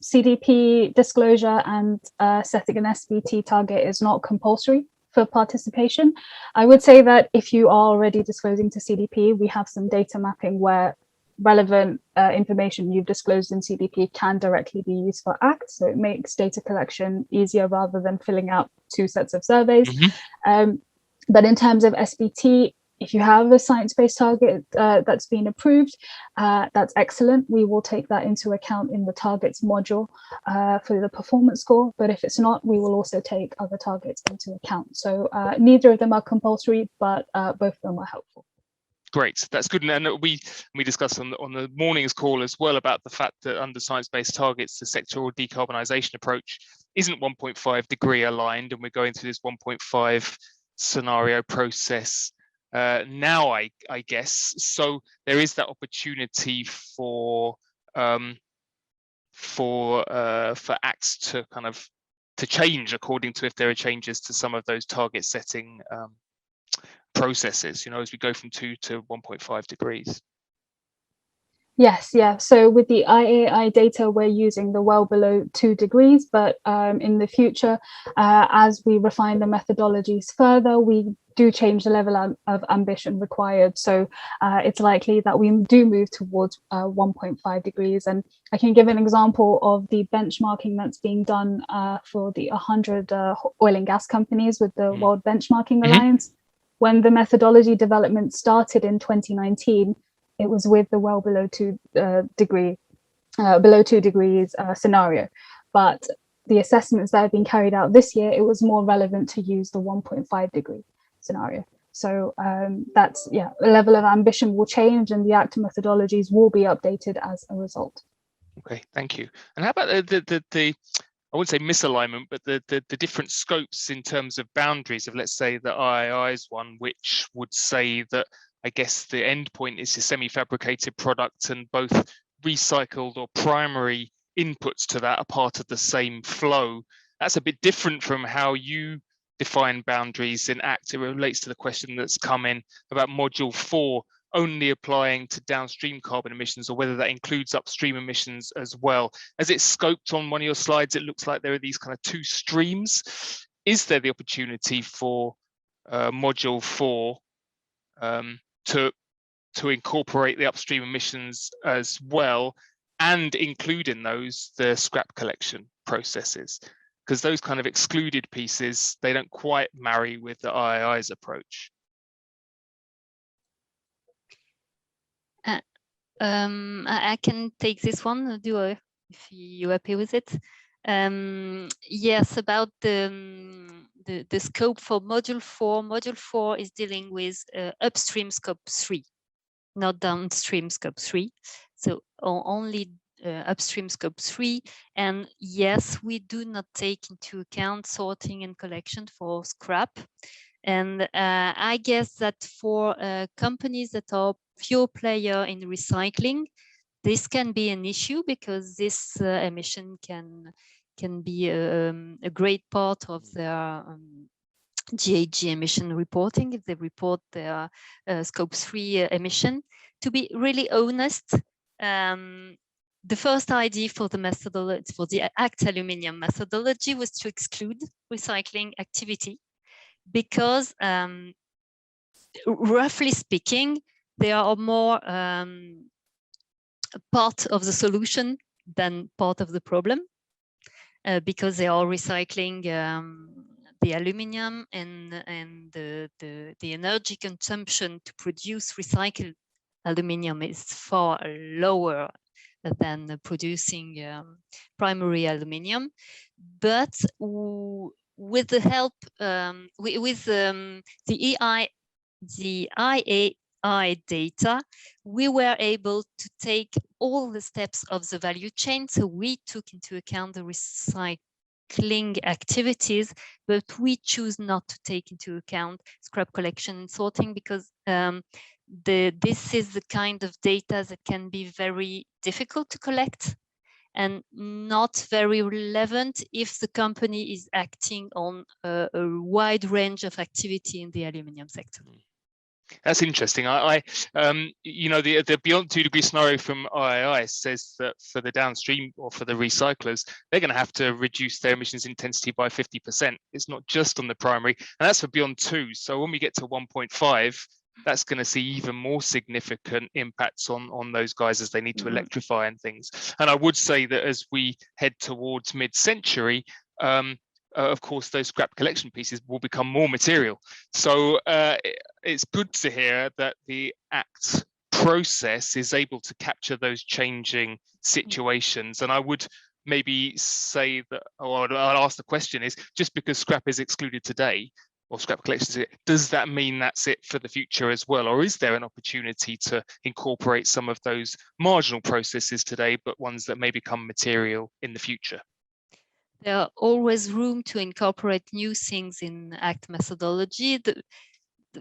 CDP disclosure and setting an SBT target is not compulsory for participation. I would say that if you are already disclosing to CDP, we have some data mapping where relevant information you've disclosed in CDP can directly be used for ACT. So it makes data collection easier rather than filling out 2 sets of surveys. But in terms of SBT, if you have a science-based target that's been approved, that's excellent. We will take that into account in the targets module for the performance score. But if it's not, we will also take other targets into account. So neither of them are compulsory, but both of them are helpful. Great, that's good. And we discussed on the morning's call as well about the fact that under science-based targets, the sectoral decarbonisation approach isn't 1.5 degree aligned, and we're going through this 1.5 scenario process now, I guess. So there is that opportunity for acts to kind of change according to if there are changes to some of those target setting processes, you know, as we go from 2 to 1.5 degrees. Yes, yeah. So with the IAI data, we're using the well below 2 degrees, but in the future, as we refine the methodologies further, we do change the level of ambition required. So it's likely that we do move towards 1.5 degrees. And I can give an example of the benchmarking that's being done for the 100 oil and gas companies with the World Benchmarking Alliance. When the methodology development started in 2019, it was with the well below 2 degrees scenario. but the assessments that have been carried out this year, it was more relevant to use the 1.5 degree scenario. So that's, yeah, a level of ambition will change and the ACT methodologies will be updated as a result. Okay, thank you. And how about the I wouldn't say misalignment, but the different scopes in terms of boundaries of, let's say, the III's one, which would say that, I guess, the end point is a semi-fabricated product and both recycled or primary inputs to that are part of the same flow. That's a bit different from how you define boundaries in ACT. It relates to the question that's come in about module 4 only applying to downstream carbon emissions, or whether that includes upstream emissions as well. As it's scoped on one of your slides, it looks like there are these kind of two streams. Is there the opportunity for module 4 to incorporate the upstream emissions as well, and include in those the scrap collection processes? Because those kind of excluded pieces, they don't quite marry with the III's approach. I can take this one, if you're happy with it. Yes, about the scope for module 4. Module 4 is dealing with upstream scope 3, not downstream scope 3. So only upstream scope 3. And yes, we do not take into account sorting and collection for scrap. And I guess that for companies that are pure player in recycling, this can be an issue, because this emission can be a great part of their GHG emission reporting if they report their scope 3 emission. To be really honest, the first idea for the methodology, for the ACT aluminium methodology, was to exclude recycling activity, because roughly speaking, they are more part of the solution than part of the problem, because they are recycling the aluminium, and the energy consumption to produce recycled aluminium is far lower than producing primary aluminium. But with the help, with the IAI data, we were able to take all the steps of the value chain. So we took into account the recycling activities, but we choose not to take into account scrap collection and sorting, because this is the kind of data that can be very difficult to collect and not very relevant if the company is acting on a wide range of activity in the aluminium sector. That's interesting. You know, the beyond 2 degree scenario from IAI says that for the downstream or for the recyclers, they're going to have to reduce their emissions intensity by 50%. It's not just on the primary, and that's for beyond 2. So when we get to 1.5, that's going to see even more significant impacts on those guys as they need to electrify and things. And I would say that as we head towards mid-century, of course, those scrap collection pieces will become more material. So it's good to hear that the ACT process is able to capture those changing situations. And I would maybe say that, or I'll ask the question is, just because scrap is excluded today, or scrap collection, does that mean that's it for the future as well? Or is there an opportunity to incorporate some of those marginal processes today, but ones that may become material in the future? There are always room to incorporate new things in ACT methodology. The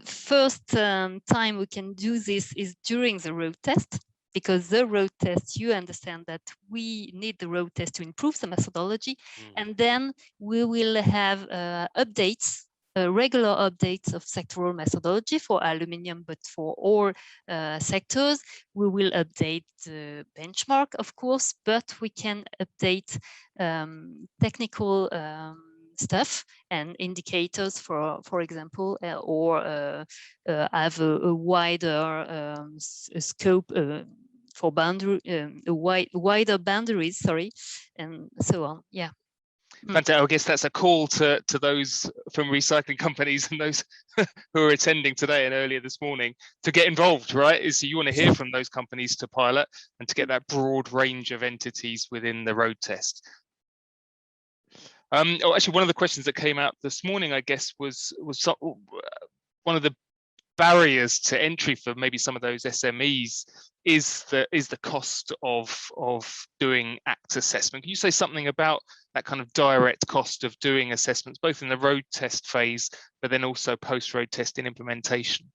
first time we can do this is during the road test, because the road test, you understand that we need the road test to improve the methodology. And then we will have updates, regular updates of sectoral methodology for aluminium, but for all sectors. We will update the benchmark, of course, but we can update technical stuff and indicators, for example, or have a wider scope for boundary, wider boundaries, sorry, and so on. Yeah. Fantastic. I guess that's a call to those from recycling companies and those who are attending today and earlier this morning to get involved, right? Is you want to hear from those companies to pilot and to get that broad range of entities within the road test. Actually, one of the questions that came out this morning, I guess, was one of the barriers to entry for maybe some of those SMEs is the cost of doing ACT assessment. Can you say something about that kind of direct cost of doing assessments, both in the road test phase, but then also post-road test in implementation?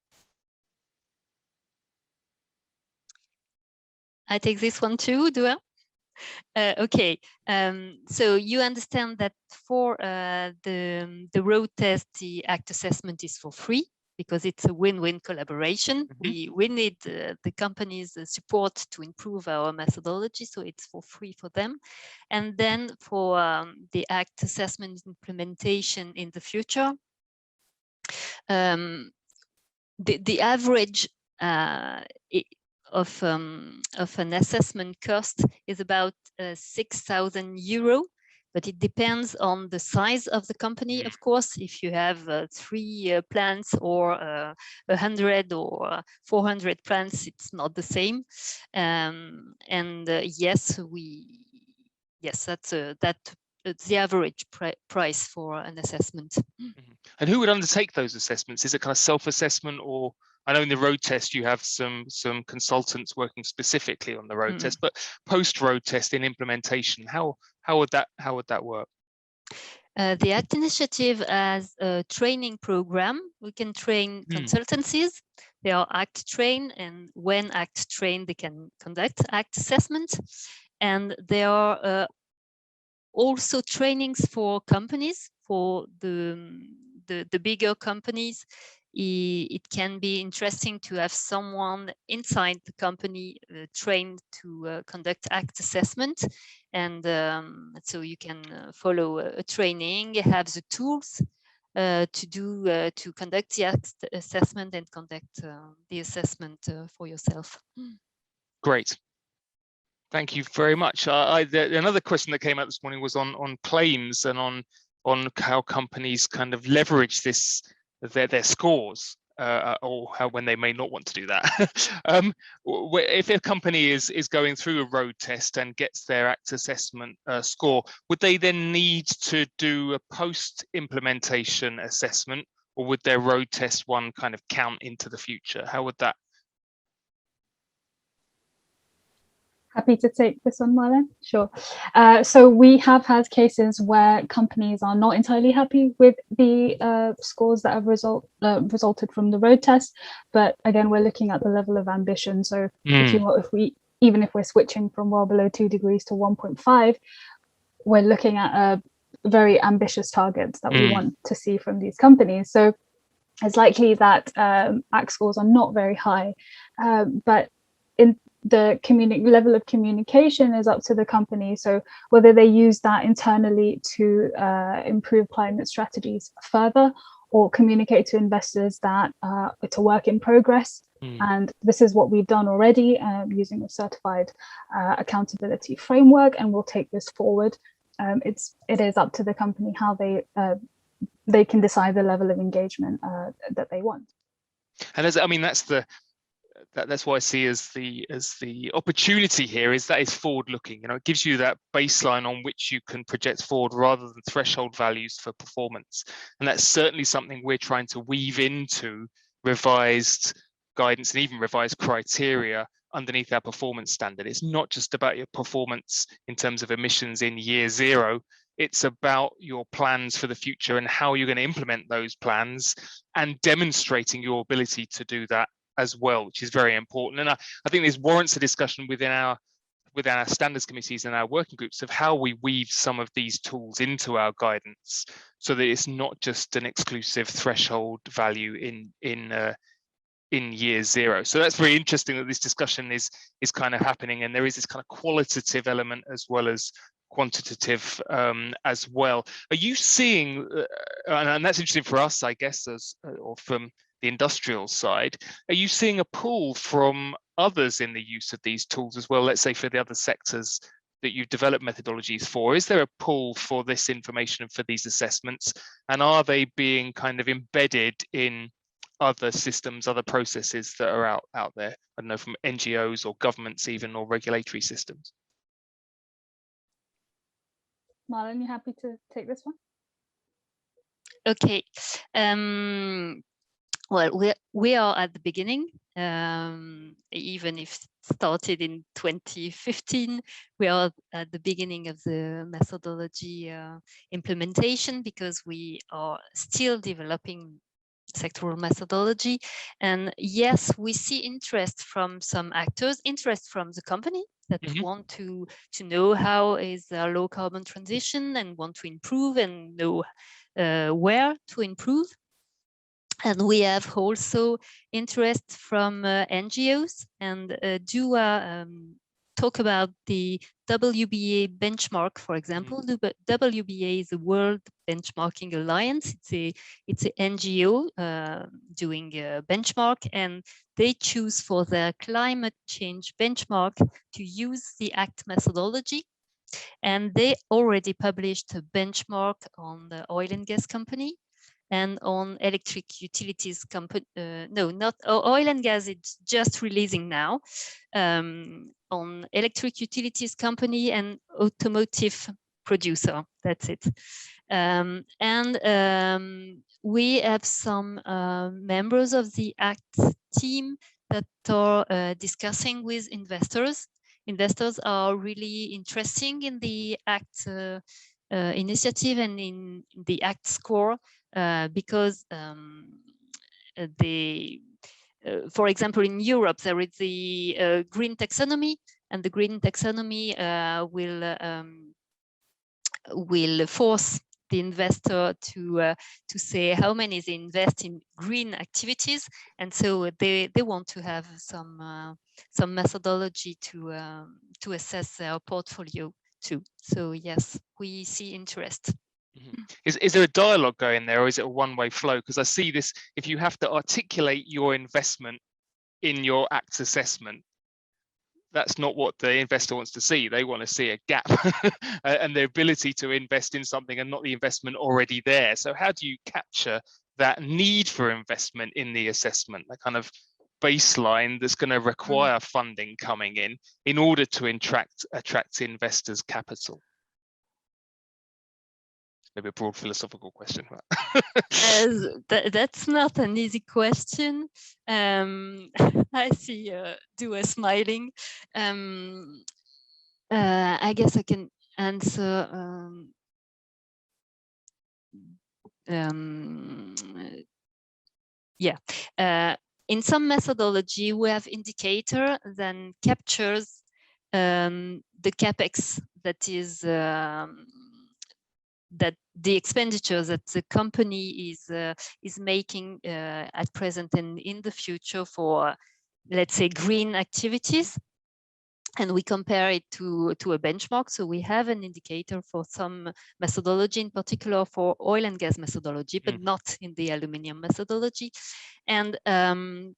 I take this one too, do I? Okay, so you understand that for the road test, the ACT assessment is for free because it's a win-win collaboration. Mm-hmm. We need the company's support to improve our methodology, so it's for free for them. And then for the ACT assessment implementation in the future, the average of an assessment cost is about 6,000 euro, but it depends on the size of the company. Of course, if you have 3 plants or 100 or 400 plants, it's not the same. Yes, that's the average price for an assessment. Mm-hmm. And who would undertake those assessments? Is it kind of self-assessment, or I know in the road test you have some consultants working specifically on the road test, but post-road test in implementation, how would that work? The ACT initiative has a training program. We can train consultancies. They are ACT trained, and when ACT trained, they can conduct ACT assessment. And there are also trainings for companies, for the bigger companies. It can be interesting to have someone inside the company trained to conduct ACT assessment, and so you can follow a training, have the tools to conduct the ACT assessment and conduct the assessment for yourself. Great. Thank you very much. Another question that came out this morning was on claims and on how companies kind of leverage their scores, or how when they may not want to do that. If a company is going through a road test and gets their ACT assessment score, would they then need to do a post-implementation assessment, or would their road test one kind of count into the future? How would that? Happy to take this one, Marlon. Sure. So we have had cases where companies are not entirely happy with the scores that have resulted from the road test. But again, we're looking at the level of ambition. So even if we're switching from well below 2 degrees to 1.5, we're looking at very ambitious targets that we want to see from these companies. So it's likely that ACT scores are not very high, but in the level of communication is up to the company. So whether they use that internally to improve climate strategies further, or communicate to investors that it's a work in progress. And this is what we've done already using a certified accountability framework, and we'll take this forward. It is up to the company how they can decide the level of engagement that they want. And that's what I see as the opportunity here, is that is forward looking. It gives you that baseline on which you can project forward rather than threshold values for performance. And that's certainly something we're trying to weave into revised guidance and even revised criteria underneath our performance standard. It's not just about your performance in terms of emissions in year 0. It's about your plans for the future and how you're going to implement those plans, and demonstrating your ability to do that as well, which is very important. And I think this warrants a discussion within our standards committees and our working groups of how we weave some of these tools into our guidance, so that it's not just an exclusive threshold value in year 0. So that's very interesting that this discussion is kind of happening, and there is this kind of qualitative element as well as quantitative as well. Are you seeing, and that's interesting for us, I guess, or from the industrial side, are you seeing a pull from others in the use of these tools as well? Let's say for the other sectors that you've developed methodologies for, is there a pull for this information and for these assessments? And are they being kind of embedded in other systems, other processes that are out there? I don't know, from NGOs or governments even, or regulatory systems? Marlon, you happy to take this one? Okay. Well, we are at the beginning, even if it started in 2015, we are at the beginning of the methodology implementation, because we are still developing sectoral methodology. And yes, we see interest from some actors, interest from the company that want to know how is a low carbon transition and want to improve and know where to improve. And we have also interest from NGOs, and Dua talk about the Wba Benchmark, for example. The WBA is the World Benchmarking Alliance. It's an NGO doing a benchmark, and they choose for their climate change benchmark to use the ACT methodology. And they already published a benchmark on the oil and gas company, and on electric utilities company. No, not oil and gas, it's just releasing now. On electric utilities company and automotive producer, that's it. We have some members of the ACT team that are discussing with investors. Investors are really interested in the ACT initiative and in the ACT score, because for example, in Europe, there is the green taxonomy, and the green taxonomy will force the investor to say how many they invest in green activities, and so they want to have some methodology to assess their portfolio too. So yes, we see interest. Is there a dialogue going there, or is it a one-way flow? Because I see this, if you have to articulate your investment in your ACT assessment, that's not what the investor wants to see. They want to see a gap and the ability to invest in something and not the investment already there. So how do you capture that need for investment in the assessment, that kind of baseline that's going to require funding coming in order to attract investors' capital? Maybe a broad philosophical question. That's not an easy question. I see Dua smiling. I guess I can answer. In some methodology, we have indicator that captures the capex that is that the expenditure that the company is making at present and in the future for, let's say, green activities, and we compare it to a benchmark. So we have an indicator for some methodology, in particular for oil and gas methodology, but not in the aluminium methodology. And the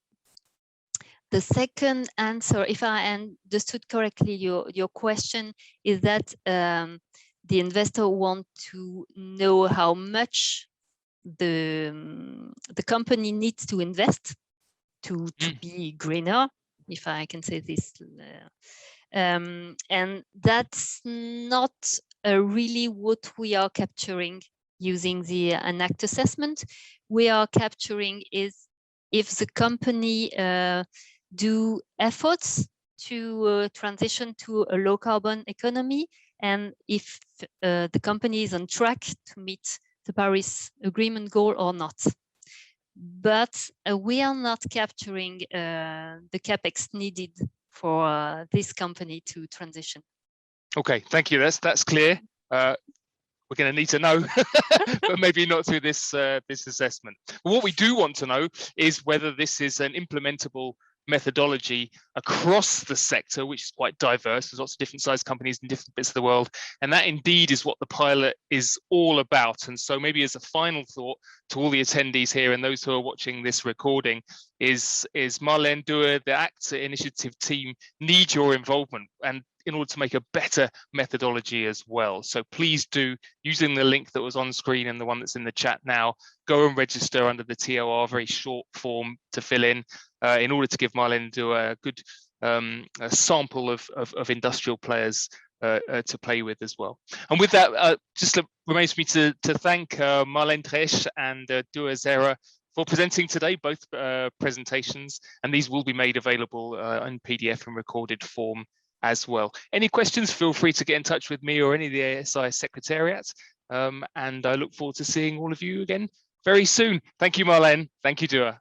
second answer, if I understood correctly your question, is that the investor want to know how much the company needs to invest to be greener, if I can say this. And that's not really what we are capturing using the ACT assessment. We are capturing is if the company do efforts to transition to a low carbon economy, and if the company is on track to meet the Paris Agreement goal or not. But we are not capturing the capex needed for this company to transition. Okay, thank you. That's clear. We're going to need to know, but maybe not through this this assessment. But what we do want to know is whether this is an implementable methodology across the sector, which is quite diverse. There's lots of different sized companies in different bits of the world, and that indeed is what the pilot is all about. And so maybe as a final thought to all the attendees here and those who are watching this recording is Marlene, Dua, the ACT initiative team need your involvement, and in order to make a better methodology as well. So please do, using the link that was on screen and the one that's in the chat now, go and register under the TOR, very short form to fill in order to give Marlene a good a sample of industrial players to play with as well. And with that, just remains me to thank Marlene Dresch and Dua Zera for presenting today, both presentations, and these will be made available in PDF and recorded form as well. Any questions, feel free to get in touch with me or any of the ASI Secretariat, and I look forward to seeing all of you again very soon. Thank you, Marlene. Thank you, Dua.